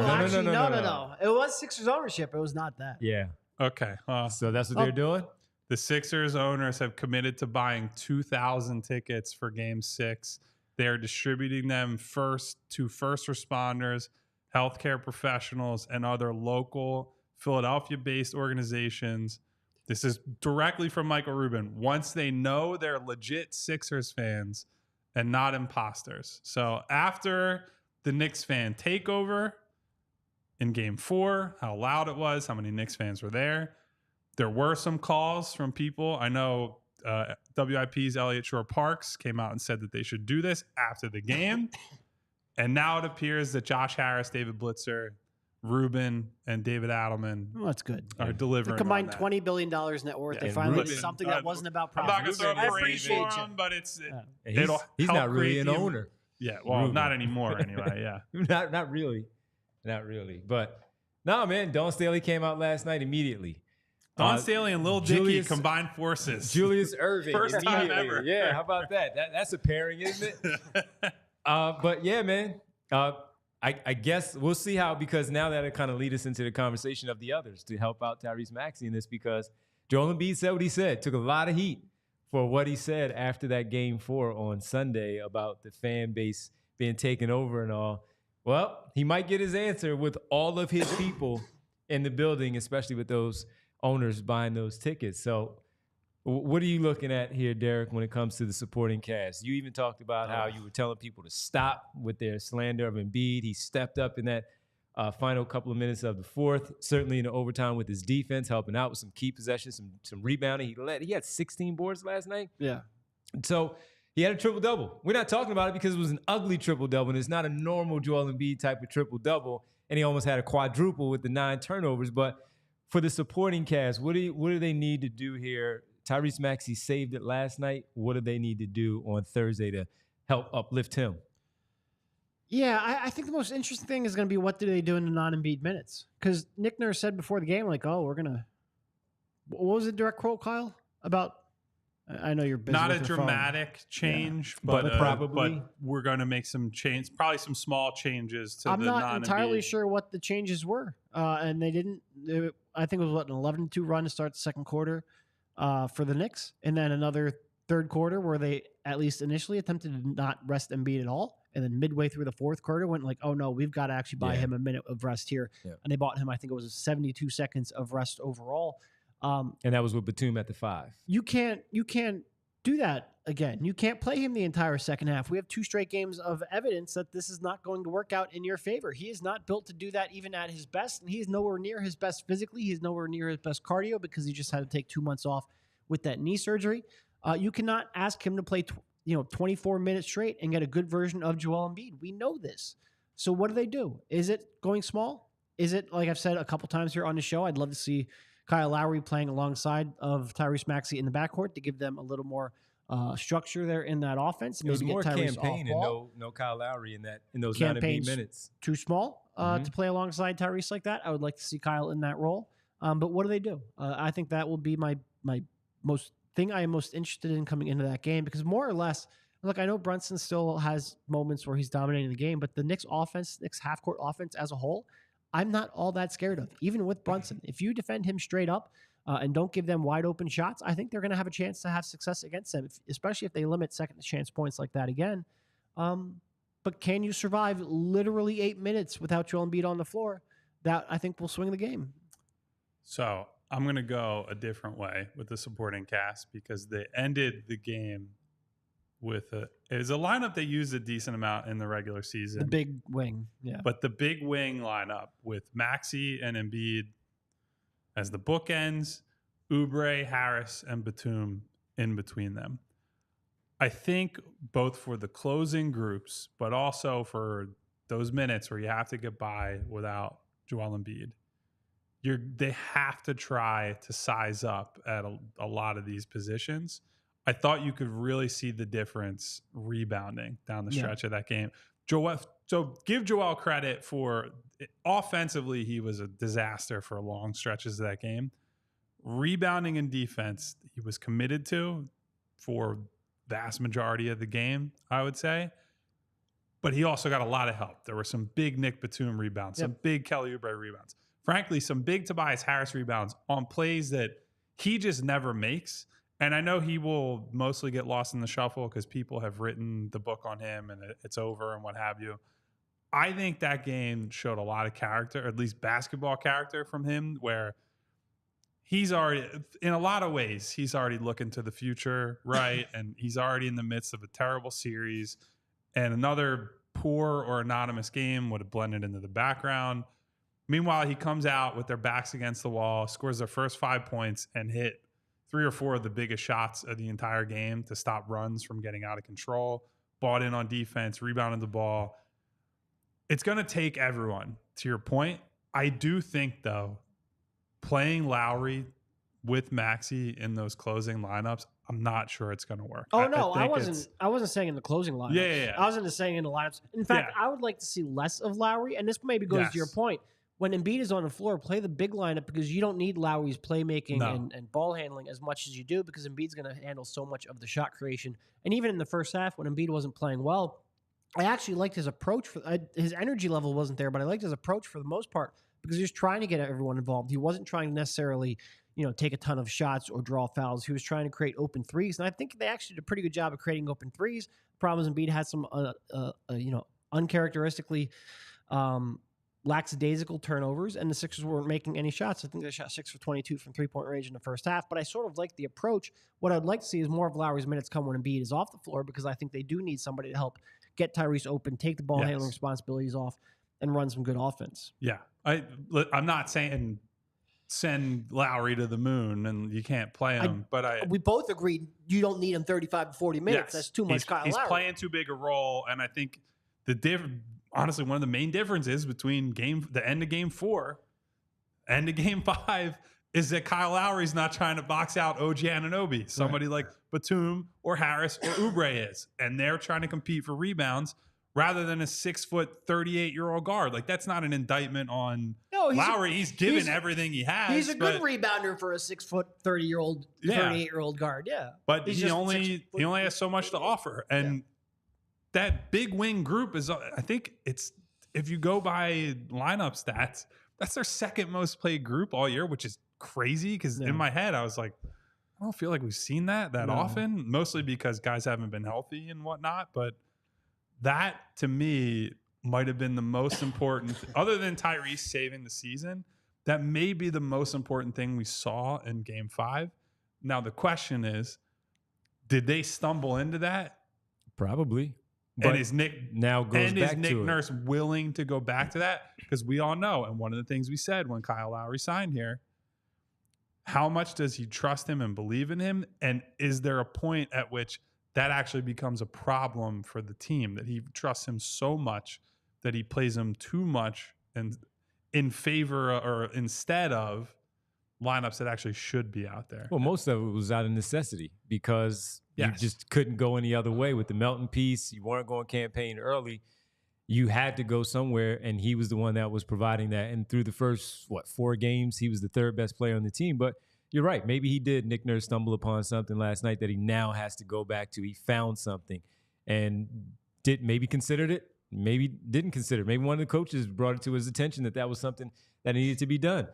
It was Sixers ownership. It was not that. Yeah. Okay. So that's what they're doing? The Sixers owners have committed to buying 2,000 tickets for Game 6. They are distributing them first to first responders, healthcare professionals, and other local Philadelphia-based organizations. This is directly from Michael Rubin. Once they know they're legit Sixers fans and not imposters. So after the Knicks fan takeover in Game 4, how loud it was, how many Knicks fans were there. There were some calls from people. I know WIP's Elliott Shore Parks came out and said that they should do this after the game. And now it appears that Josh Harris, David Blitzer, Rubin, and David Adelman that's good. are delivering. They combined $20 billion net worth. They finally did something that wasn't about profit. I'm not going to throw praise for him, but he's not really an owner. Yeah, well, Rubin. Not anymore anyway, yeah. Not really. But no, man, Dawn Staley came out last night immediately. Dawn Staley and Lil Dicky combined forces. Julius Erving. First time ever. Yeah, how about that? That's a pairing, isn't it? But yeah, man, I guess we'll see how, because now that'll kind of lead us into the conversation of the others to help out Tyrese Maxey in this, because Joel Embiid said what he said, took a lot of heat for what he said after that Game 4 on Sunday about the fan base being taken over and all. Well, he might get his answer with all of his people in the building, especially with those owners buying those tickets. So what are you looking at here, Derek, when it comes to the supporting cast? You even talked about how you were telling people to stop with their slander of Embiid. He stepped up in that final couple of minutes of the fourth, certainly in the overtime with his defense, helping out with some key possessions, some rebounding. He had 16 boards last night. Yeah. So he had a triple-double. We're not talking about it because it was an ugly triple-double, and it's not a normal Joel Embiid type of triple-double, and he almost had a quadruple with the 9 turnovers. But for the supporting cast, what do they need to do here? Tyrese Maxey saved it last night. What do they need to do on Thursday to help uplift him? Yeah, I think the most interesting thing is going to be what do they do in the non-Embiid minutes? Because Nick Nurse said before the game, like, we're going to – what was the direct quote, Kyle, about – I know you're busy. Not a dramatic change, but we're going to make some change, probably some small changes to the non-Embiid. I'm not entirely sure what the changes were, and they didn't. I think it was an 11-2 run to start the second quarter for the Knicks, and then another third quarter where they at least initially attempted to not rest Embiid at all, and then midway through the fourth quarter went like, oh no, we've got to actually buy him a minute of rest here, and they bought him. I think it was 72 seconds of rest overall. And that was with Batum at the 5. You can't do that again, you can't play him the entire second half. We have 2 straight games of evidence that this is not going to work out in your favor. He is not built to do that even at his best, and he is nowhere near his best physically. He's nowhere near his best cardio because he just had to take 2 months off with that knee surgery. You cannot ask him to play 24 minutes straight and get a good version of Joel Embiid. We know this. So what do? Is it going small? Is it, like I've said a couple times here on the show, I'd love to see Kyle Lowry playing alongside of Tyrese Maxey in the backcourt to give them a little more structure there in that offense. It was more campaign and no Kyle Lowry in those 9 minutes. Too small to play alongside Tyrese like that. I would like to see Kyle in that role. But what do? I think that will be my thing I am most interested in coming into that game, because more or less, look, I know Brunson still has moments where he's dominating the game, but the Knicks half-court offense as a whole, I'm not all that scared of, even with Brunson. If you defend him straight up and don't give them wide open shots, I think they're going to have a chance to have success against them, especially if they limit second chance points like that again. But can you survive literally 8 minutes without Joel Embiid on the floor? That, I think, will swing the game. So I'm going to go a different way with the supporting cast, because they ended the game with it was a lineup they used a decent amount in the regular season. The big wing, yeah. But the big wing lineup with Maxey and Embiid as the bookends, Oubre, Harris, and Batum in between them. I think both for the closing groups, but also for those minutes where you have to get by without Joel Embiid, they have to try to size up at a lot of these positions. I thought you could really see the difference rebounding down the stretch of that game. So give Joel credit for offensively, he was a disaster for long stretches of that game. Rebounding and defense, he was committed to for vast majority of the game, I would say. But he also got a lot of help. There were some big Nick Batum rebounds, some big Kelly Oubre rebounds. Frankly, some big Tobias Harris rebounds on plays that he just never makes. And I know he will mostly get lost in the shuffle because people have written the book on him and it's over and what have you. I think that game showed a lot of character, or at least basketball character from him, where he's already, in a lot of ways, he's already looking to the future, right? And he's already in the midst of a terrible series. And another poor or anonymous game would have blended into the background. Meanwhile, he comes out with their backs against the wall, scores their first 5 points, and hit 3 or 4 of the biggest shots of the entire game to stop runs from getting out of control, bought in on defense, rebounded the ball. It's going to take everyone, to your point. I do think, though, playing Lowry with Maxey in those closing lineups, I'm not sure it's going to work. Oh, no, I wasn't saying in the closing lineups. Yeah. I wasn't saying in the lineups. In fact, I would like to see less of Lowry, and this maybe goes to your point. When Embiid is on the floor, play the big lineup, because you don't need Lowry's playmaking and ball handling as much as you do, because Embiid's going to handle so much of the shot creation. And even in the first half, when Embiid wasn't playing well, I actually liked his approach. His energy level wasn't there, but I liked his approach for the most part, because he was trying to get everyone involved. He wasn't trying to necessarily, take a ton of shots or draw fouls. He was trying to create open threes, and I think they actually did a pretty good job of creating open threes. The problem is Embiid had some, uncharacteristically lackadaisical turnovers, and the Sixers weren't making any shots. I think they shot 6 for 22 from three-point range in the first half, but I sort of like the approach. What I'd like to see is more of Lowry's minutes come when Embiid is off the floor, because I think they do need somebody to help get Tyrese open, take the ball handling responsibilities off, and run some good offense. Yeah. I'm not saying send Lowry to the moon and you can't play him, but we both agreed you don't need him 35 to 40 minutes. Yes, that's too much Kyle Lowry. He's playing too big a role, and I think honestly, one of the main differences between the end of game 4 and of game 5 is that Kyle Lowry's not trying to box out OG Anunoby, somebody like Batum or Harris or Oubre is, and they're trying to compete for rebounds rather than a 6-foot, 38-year-old guard. Like, that's not an indictment on Lowry. He's given everything he has. He's a good rebounder for a 6-foot, 38-year-old guard. Yeah, but he only has so much to offer, and that big wing group is, I think it's, if you go by lineup stats, that's their second most played group all year, which is crazy, because in my head, I was like, I don't feel like we've seen that often, mostly because guys haven't been healthy and whatnot. But that, to me, might have been the most important, other than Tyrese saving the season, that may be the most important thing we saw in game 5. Now, the question is, Did they stumble into that? Probably. And is Nick now goes and back is Nick to Nurse willing to go back to that? Because we all know, and one of the things we said when Kyle Lowry signed here, how much does he trust him and believe in him? And is there a point at which that actually becomes a problem for the team, that he trusts him so much that he plays him too much and in favor or instead of lineups that actually should be out there? Well, most of it was out of necessity because you just couldn't go any other way with the Melton piece. You weren't going campaign early. You had to go somewhere, and he was the one that was providing that. And through the first, 4 games, he was the third best player on the team. But you're right. Maybe he did, Nick Nurse, stumble upon something last night that he now has to go back to. He found something and maybe considered it, maybe didn't consider it. Maybe one of the coaches brought it to his attention that was something that needed to be done.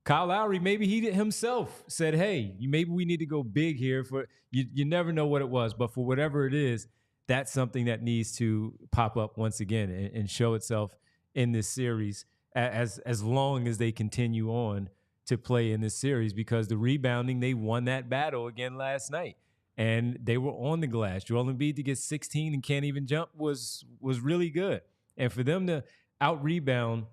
Kyle Lowry, maybe he himself said, hey, maybe we need to go big here. You never know what it was, but for whatever it is, that's something that needs to pop up once again and show itself in this series as long as they continue on to play in this series, because the rebounding, they won that battle again last night. And they were on the glass. Joel Embiid to get 16 and can't even jump was really good. And for them to out-rebound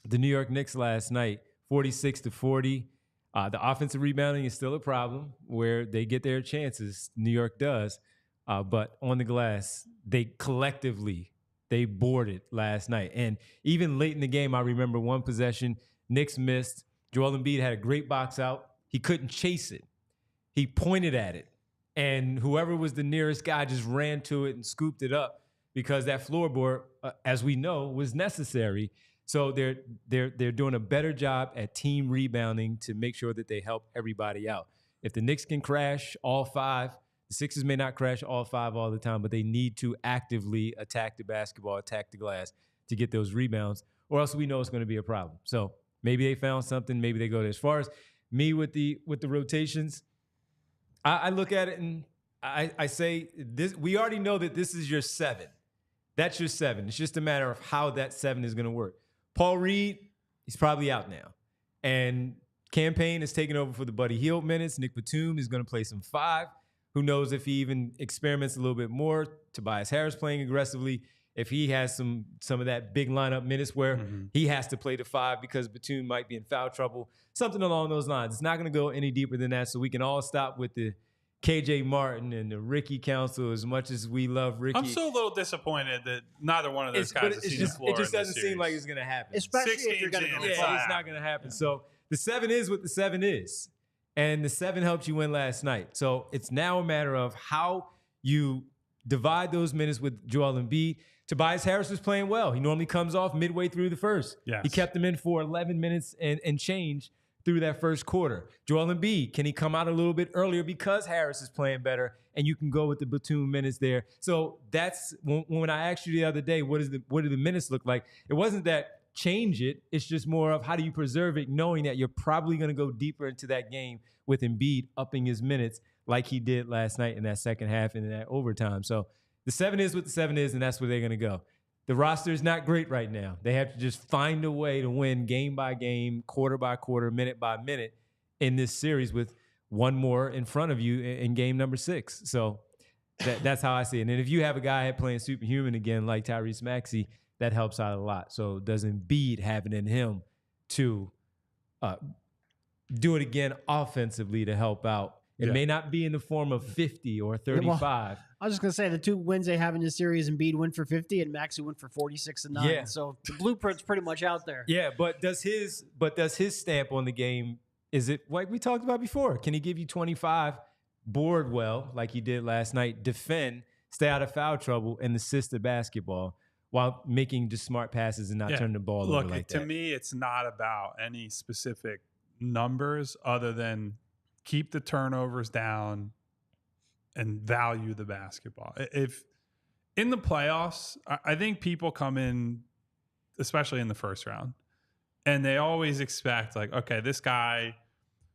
the New York Knicks last night, 46-40, the offensive rebounding is still a problem where they get their chances. New York does. But on the glass, they collectively, they boarded last night. And even late in the game, I remember one possession, Knicks missed. Joel Embiid had a great box out. He couldn't chase it. He pointed at it. And whoever was the nearest guy just ran to it and scooped it up because that floorboard, as we know, was necessary. So they're doing a better job at team rebounding to make sure that they help everybody out. If the Knicks can crash all 5, the Sixers may not crash all 5 all the time, but they need to actively attack the basketball, attack the glass to get those rebounds, or else we know it's going to be a problem. So maybe they found something. Maybe they go there. As far as me with the rotations, I look at it and I say this. We already know that this is your 7. That's your 7. It's just a matter of how that 7 is going to work. Paul Reed, he's probably out now. And Campaign is taking over for the Buddy Hield minutes. Nick Batum is going to play some 5. Who knows if he even experiments a little bit more. Tobias Harris playing aggressively. If he has some of that big lineup minutes where he has to play the 5 because Batum might be in foul trouble. Something along those lines. It's not going to go any deeper than that, so we can all stop with the KJ Martin and the Ricky Council as much as we love Ricky. I'm still a little disappointed that neither one of those guys has seen the floor. It just doesn't seem like it's going to happen. Especially if you're going to go it's not going to happen. So the 7 is what the 7 is. And the 7 helped you win last night. So it's now a matter of how you divide those minutes with Joel Embiid. Tobias Harris was playing well. He normally comes off midway through the first. Yes. He kept him in for 11 minutes and change through that first quarter. Joel Embiid, can he come out a little bit earlier because Harris is playing better and you can go with the Batum minutes there? So that's when I asked you the other day, what do the minutes look like? It wasn't that change it. It's just more of how do you preserve it, knowing that you're probably going to go deeper into that game with Embiid upping his minutes like he did last night in that second half and in that overtime. So the 7 is what the 7 is, and that's where they're going to go. The roster is not great right now. They have to just find a way to win game by game, quarter by quarter, minute by minute in this series with one more in front of you in game number 6. So that's how I see it. And if you have a guy playing superhuman again like Tyrese Maxey, that helps out a lot. So does Embiid have it in him to do it again offensively to help out? It may not be in the form of 50 or 35. Well, I was just going to say the 2 wins they have in this series, Embiid went for 50 and Maxey went for 46 and 9. Yeah. So the blueprint's pretty much out there. Yeah, but does his stamp on the game, is it like we talked about before? Can he give you 25, board well like he did last night, defend, stay out of foul trouble, and assist the basketball while making just smart passes and not turning the ball over like that? To me, it's not about any specific numbers other than keep the turnovers down and value the basketball. If in the playoffs, I think people come in, especially in the first round, and they always expect like, okay, this guy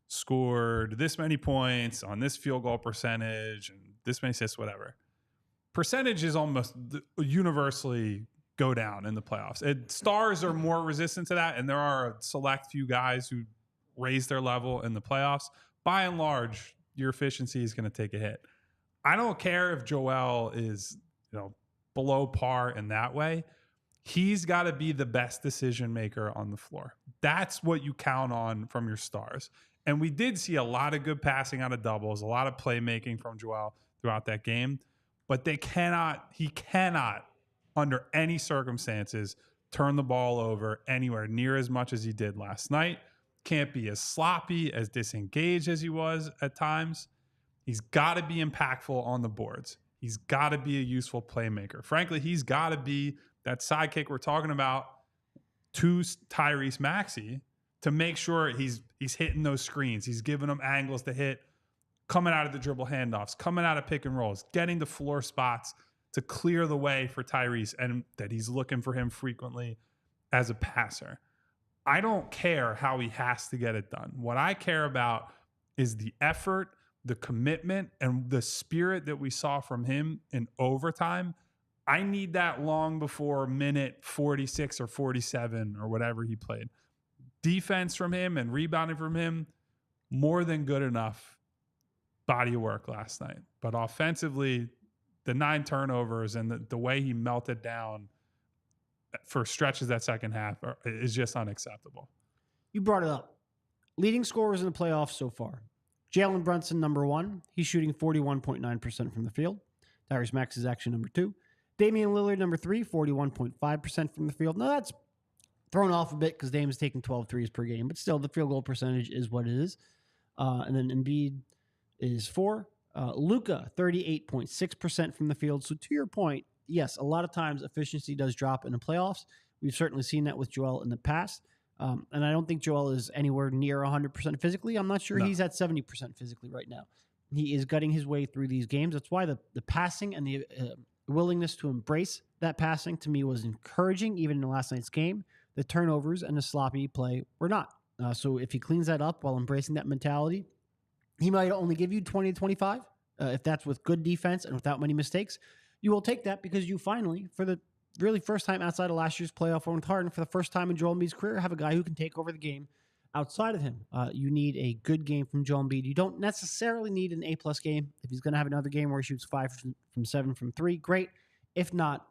scored this many points on this field goal percentage and this many assists, whatever. Percentages almost universally go down in the playoffs. Stars are more resistant to that, and there are a select few guys who raise their level in the playoffs. By and large, your efficiency is going to take a hit. I don't care if Joel is, below par in that way. He's got to be the best decision maker on the floor. That's what you count on from your stars. And we did see a lot of good passing out of doubles, a lot of playmaking from Joel throughout that game. But he cannot, under any circumstances, turn the ball over anywhere near as much as he did last night. Can't be as sloppy, as disengaged as he was at times. He's got to be impactful on the boards. He's got to be a useful playmaker. Frankly, he's got to be that sidekick we're talking about to Tyrese Maxey to make sure he's hitting those screens. He's giving them angles to hit, coming out of the dribble handoffs, coming out of pick and rolls, getting the floor spots to clear the way for Tyrese, and that he's looking for him frequently as a passer. I don't care how he has to get it done. What I care about is the effort, the commitment, and the spirit that we saw from him in overtime. I need that long before minute 46 or 47 or whatever he played. Defense from him and rebounding from him, more than good enough body of work last night. But offensively, the 9 turnovers and the way he melted down for stretches that second half is just unacceptable. You brought it up. Leading scorers in the playoffs so far. Jalen Brunson, number 1. He's shooting 41.9% from the field. Tyrese Maxey is actually number 2. Damian Lillard, number 3, 41.5% from the field. Now, that's thrown off a bit because Dame is taking 12 threes per game, but still, the field goal percentage is what it is. And then Embiid is 4. Luka, 38.6% from the field. So to your point, yes, a lot of times efficiency does drop in the playoffs. We've certainly seen that with Joel in the past. And I don't think Joel is anywhere near 100% physically. I'm not sure he's at 70% physically right now. He is gutting his way through these games. That's why the passing and the willingness to embrace that passing to me was encouraging, even in last night's game. The turnovers and the sloppy play were not. So if he cleans that up while embracing that mentality, he might only give you 20 to 25. If that's with good defense and without many mistakes, you will take that because you finally, for the really first time outside of last year's playoff run with Harden, for the first time in Joel Embiid's career, have a guy who can take over the game outside of him. You need a good game from Joel Embiid. You don't necessarily need an A-plus game. If he's going to have another game where he shoots 5 from 7 from 3, great. If not,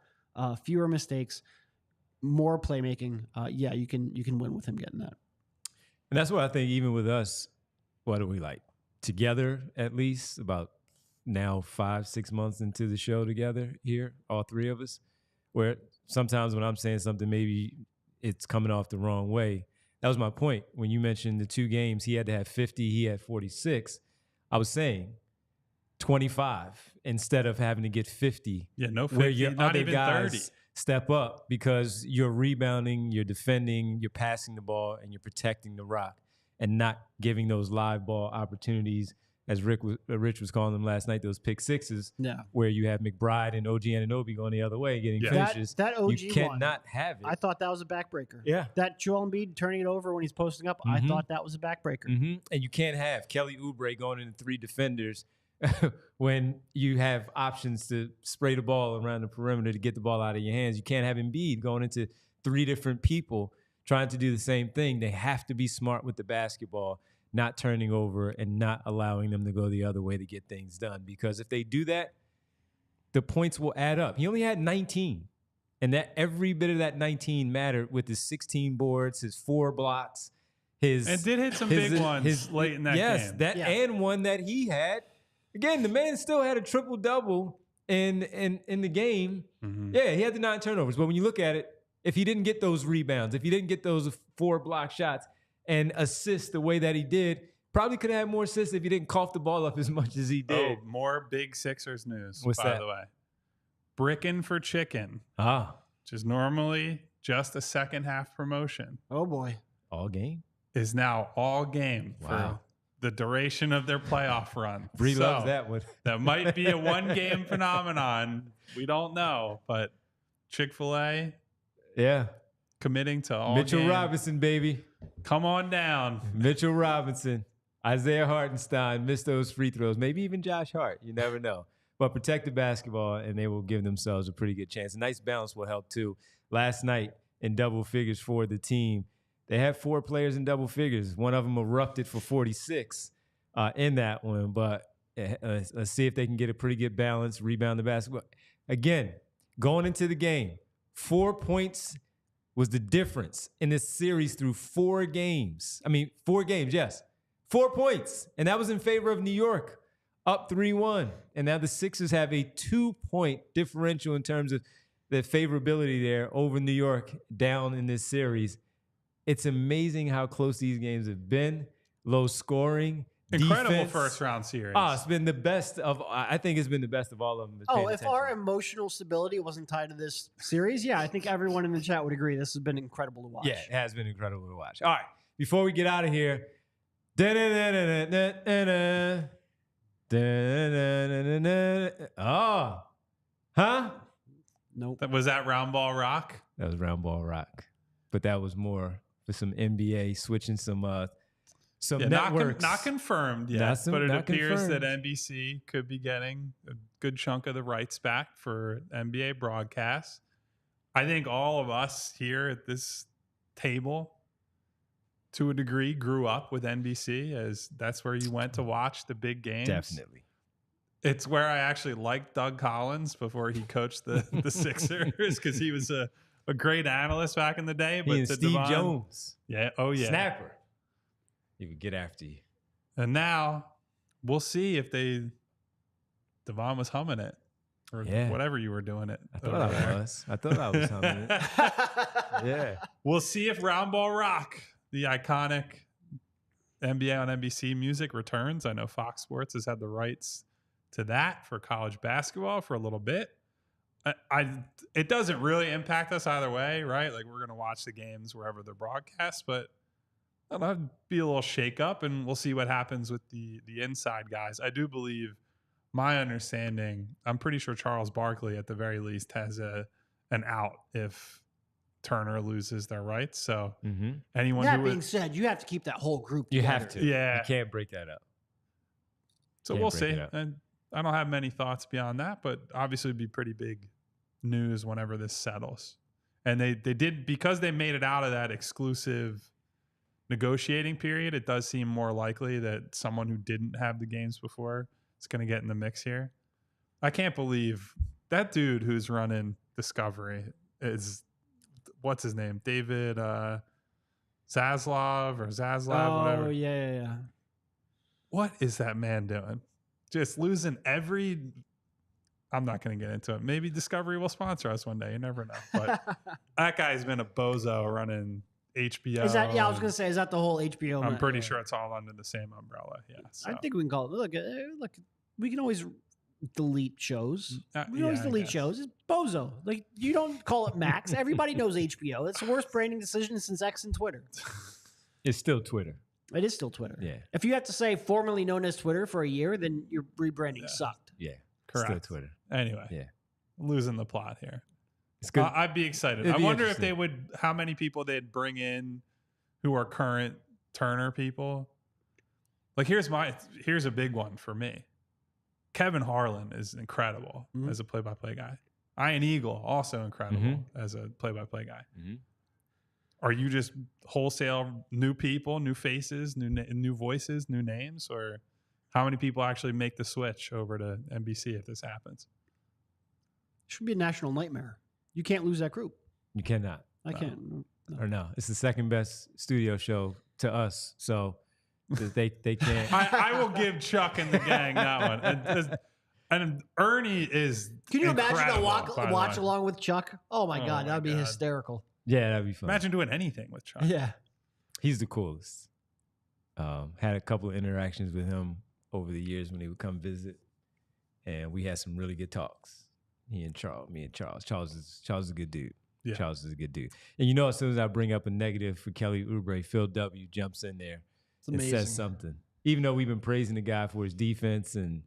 fewer mistakes, more playmaking. Yeah, you can win with him getting that. And that's what I think, even with us, what are we like? Together, at least, about now 5-6 months into the show together here, all 3 of us, where sometimes when I'm saying something, maybe it's coming off the wrong way. That was my point. When you mentioned the 2 games, he had to have 50, he had 46. I was saying 25 instead of having to get 50. Yeah, no 50, where your not other even guys 30. Step up because you're rebounding, you're defending, you're passing the ball, and you're protecting the rock and not giving those live ball opportunities, as Rich was calling them last night, those pick sixes, where you have McBride and OG Anunoby going the other way, getting finishes. That OG you cannot have it. I thought that was a backbreaker. Yeah. That Joel Embiid turning it over when he's posting up, I thought that was a backbreaker. And you can't have Kelly Oubre going into 3 defenders when you have options to spray the ball around the perimeter to get the ball out of your hands. You can't have Embiid going into 3 different people trying to do the same thing. They have to be smart with the basketball, not turning over and not allowing them to go the other way to get things done. Because if they do that, the points will add up. He only had 19. And that every bit of that 19 mattered with his 16 boards, his 4 blocks, and did hit some big ones late in that game. Yes, and one that he had. Again, the man still had a triple-double in the game. Yeah, he had the 9 turnovers. But when you look at it, if he didn't get those rebounds, if he didn't get those 4 block shots and assist the way that he did, probably could have had more assists if he didn't cough the ball up as much as he did. Oh, more big Sixers news, What's by that? the way. Brickin' for chicken. Which is normally just a second half promotion. Oh, boy. All game? Is now all game for the duration of their playoff run. Bree loves that one. That might be a 1-game phenomenon. We don't know, but Chick-fil-A, committing to all Mitchell game. Robinson, baby. Come on down. Mitchell Robinson. Isaiah Hartenstein missed those free throws. Maybe even Josh Hart. You never know. But protect the basketball, and they will give themselves a pretty good chance. A nice balance will help, too. Last night, in double figures for the team, they had 4 players in double figures. One of them erupted for 46 in that one. But Let's see if they can get a pretty good balance, rebound the basketball. Again, going into the game, 4 points was the difference in this series through 4 games. 4 games, yes. 4 points. And that was in favor of New York, up 3-1. And now the Sixers have a 2-point differential in terms of the favorability there over New York down in this series. It's amazing how close these games have been. Low scoring. Incredible defense. first round series. It's been the best of, I think it's been the best of all of them. If our emotional stability wasn't tied to this series, yeah, I think everyone in the chat would agree. This has been incredible to watch. Yeah, it has been incredible to watch. All right, before we get out of here, Nope. Was that Round Ball Rock? That was Round Ball Rock, but that was more for some NBA switching some networks. Not confirmed yet, but it appears that NBC could be getting a good chunk of the rights back for NBA broadcasts. I think all of us here at this table, to a degree, grew up with NBC, as that's where you went to watch the big games. Definitely. It's where I actually liked Doug Collins before he coached the Sixers, because he was a great analyst back in the day. But Steve Jones. Yeah. Oh, yeah. Snapper. He would get after you. And now we'll see if Devon was humming it or whatever you were doing it. I thought I was humming it. Yeah. We'll see if Round Ball Rock, the iconic NBA on NBC music, returns. I know Fox Sports has had the rights to that for college basketball for a little bit. It doesn't really impact us either way, right? Like, we're going to watch the games wherever they're broadcast, but that'd be a little shake up, and we'll see what happens with the inside guys. I do believe, my understanding, I'm pretty sure Charles Barkley at the very least has an out if Turner loses their rights. So anyone that being said, you have to keep that whole group together. You have to. Yeah. You can't break that up. So we'll see. And I don't have many thoughts beyond that, but obviously it'd be pretty big news whenever this settles. And they did, because they made it out of that exclusive negotiating period, it does seem more likely that someone who didn't have the games before is going to get in the mix here. I can't believe that dude who's running Discovery is, what's his name? David Zaslav, whatever. Oh, yeah. What is that man doing? Just losing every... I'm not going to get into it. Maybe Discovery will sponsor us one day. You never know. But that guy's been a bozo running HBO. Is that? Yeah, I was going to say, is that the whole HBO? I'm pretty sure it's all under the same umbrella. Yeah, so. I think we can call it. Look, we can always delete shows. We can always delete shows. It's bozo. Like, you don't call it Max. Everybody knows HBO. It's the worst branding decision since X and Twitter. It's still Twitter. It is still Twitter. Yeah. If you have to say formerly known as Twitter for a year, then your rebranding sucked. Yeah. Correct. Still Twitter. Anyway. I'm losing the plot here. It's good. I'd be excited. I wonder if they would, how many people they'd bring in who are current Turner people. Like, here's a big one for me. Kevin Harlan is incredible as a play-by-play guy. Ian Eagle, also incredible as a play-by-play guy. Are you just wholesale new people, new faces, new voices, new names, or how many people actually make the switch over to NBC if this happens? It should be a national nightmare. You can't lose that group. You cannot. I can't. Or no, it's the second best studio show to us, so they can't. I will give Chuck and the gang that one. And Ernie is. Can you imagine a watch along with Chuck? Oh my God, that'd be hysterical. Yeah, that'd be fun. Imagine doing anything with Chuck. Yeah, he's the coolest. Had a couple of interactions with him over the years when he would come visit, and we had some really good talks. Me and Charles. Charles is a good dude. Yeah. Charles is a good dude. And you know, as soon as I bring up a negative for Kelly Oubre, Phil W. jumps in there and says something. Even though we've been praising the guy for his defense and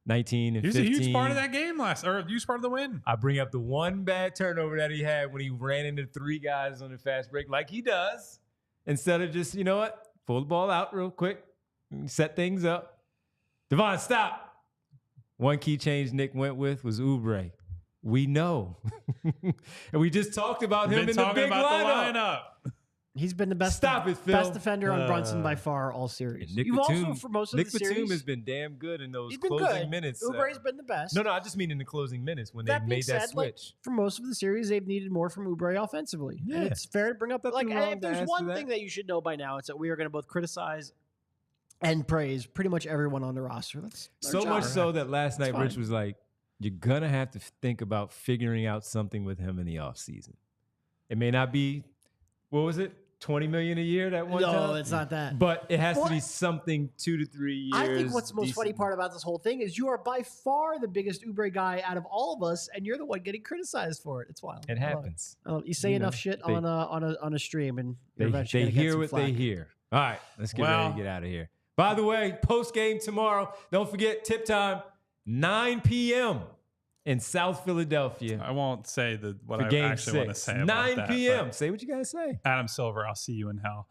19 and 15. He was a huge part of that game a huge part of the win. I bring up the one bad turnover that he had when he ran into 3 guys on the fast break, like he does, instead of just, you know what, pull the ball out real quick, set things up. Devon, stop. One key change Nick went with was Oubre. We know. And we just talked about him in the big lineup. He's been the best. Stop it, Phil. Best defender on Brunson by far all series. Nick You've Batum, also for most of Nick the series. Batum has been damn good in those He's been closing good. minutes. Oubre's been the best. No, I just mean in the closing minutes when they That being made that said, switch. for most of the series, they've needed more from Oubre offensively. Yeah. And it's fair to bring up. Nothing wrong If to there's ask one for that. thing that you should know by now, it's that we are going to both criticize and praise pretty much everyone on the roster. That's our So job. much so that last night fine. Rich was like, you're going to have to think about figuring out something with him in the offseason. It may not be, what was it, $20 million a year that one time? No, it's not that. But it has to be something 2 to 3 years. I think what's the most funny decent. part about this whole thing is you are by far the biggest Oubre guy out of all of us, and you're the one getting criticized for it. It's wild. It happens. You say You enough know, shit they- on a stream, and you're They eventually gonna get hear some what flack. they hear. All right, let's get ready Well- to get out of here. By the way, post game tomorrow. Don't forget tip time, 9 p.m. in South Philadelphia I won't say what for I Game actually want to 6. say about 9 that, p.m. but Say what you gotta say. Adam Silver, I'll see you in hell.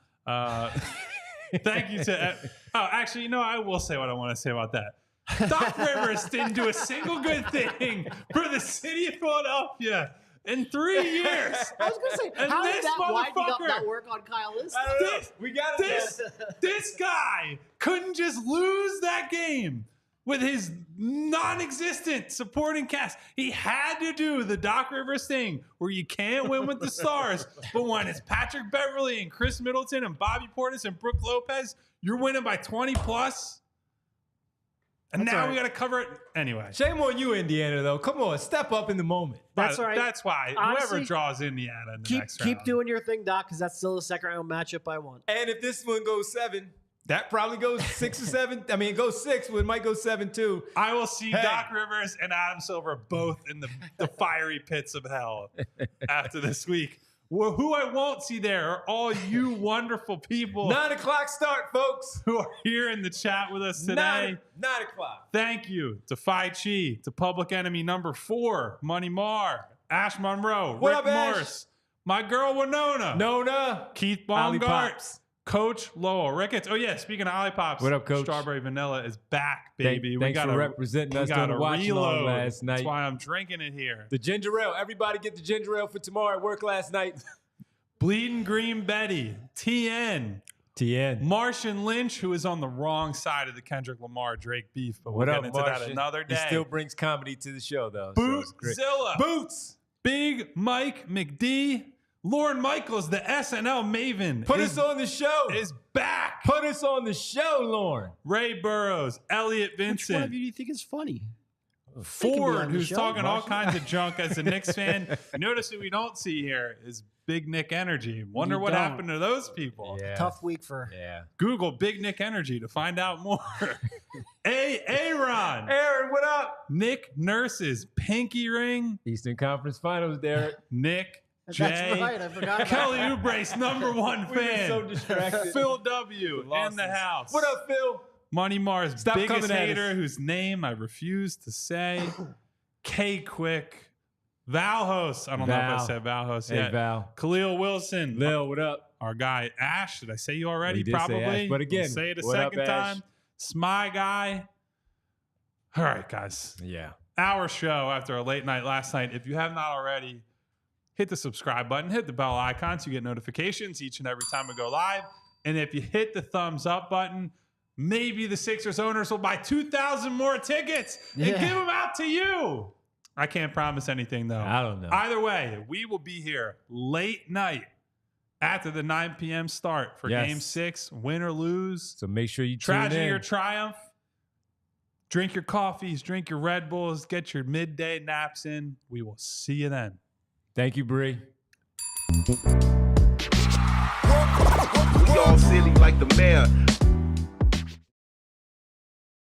Thank you to. Actually, I will say what I want to say about that. Doc Rivers didn't do a single good thing for the city of Philadelphia in 3 years. I was gonna say, And how did this that winding up motherfucker- not work on Kyle List? I don't know. We got This guy couldn't just lose that game with his non-existent supporting cast. He had to do the Doc Rivers thing where you can't win with the stars, but when it's Patrick Beverly and Chris Middleton and Bobby Portis and Brooke Lopez, you're winning by 20 plus. And That's now all we right. got to cover it anyway. Shame on you, Indiana, though. Come on, step up in the moment. That's all right. That's why Honestly, whoever draws Indiana in the next keep round. doing your thing, Doc, because that's still a second round matchup I want. And if this one goes 7, that probably goes 6 or 7. I mean, it goes 6, but it might go 7 too. I will see Hey. Doc Rivers and Adam Silver both in the fiery pits of hell after this week. Well, who I won't see there are all you wonderful people 9 o'clock start, folks. who are here in the chat with us today. 9 o'clock. Thank you to Phi Chi, to Public Enemy number 4, Money Mar, Ash Monroe, What Rick up, Ash? Morris, my girl Winona, Nona. Keith Ollie Baumgart, Pops. Coach Lowell Ricketts. Oh yeah, speaking of Ollie Pops, What up, Coach? Strawberry Vanilla is back, baby. Thanks for representing us during the watch along last night. That's why I'm drinking it here. The ginger ale. Everybody get the ginger ale for tomorrow at work last night. Bleeding Green Betty, TN, Martian Lynch, who is on the wrong side of the Kendrick Lamar Drake beef, but What we'll up, get into that Martian? another day. He still brings comedy to the show, though. so it's great. Bootzilla, Boots. Big Mike McD, Lauren Michaels, the SNL maven, Put us on the show. is back. Put us on the show, Lauren. Ray Burrows, Elliot Which one of Vincent, you do you think is funny? Ford, on the who's show, talking all Martian. kinds of junk as a Knicks fan. Notice who we don't see here is Big Nick Energy. Wonder You what don't. happened to those people. Yeah. Tough week for. Yeah. Google Big Nick Energy to find out more. Aaron, Aaron, what up? Nick Nurse's pinky ring. Eastern Conference Finals, Derek. Nick That's J. right. I forgot about Kelly that. Oubre's #1 We were fan. so distracted. Phil W. in Losses. the house. What up, Phil? Money Mars Stop biggest coming at hater us. whose name I refuse to say. K Quick. Val Host. I don't know if I Val. said Val Host Hey, yet. Val. Khalil Wilson. Lil, what up? Our guy Ash. Did I say you already? We did say Probably. Ash, but again, We'll say it a what up, second Ash? time. Smy guy. All right, guys. Yeah. Our show after a late night last night. If you have not already, hit the subscribe button, hit the bell icon so you get notifications each and every time we go live. And if you hit the thumbs up button, maybe the Sixers owners will buy 2,000 more tickets and Yeah. give them out to you. I can't promise anything, though. I don't know. Either way, we will be here late night after the 9 p.m. start for Yes. Game 6, win or lose, So make sure you tune tragedy in. or triumph. Drink your coffees, drink your Red Bulls, get your midday naps in. We will see you then. Thank you, Bree. We all silly like the mayor.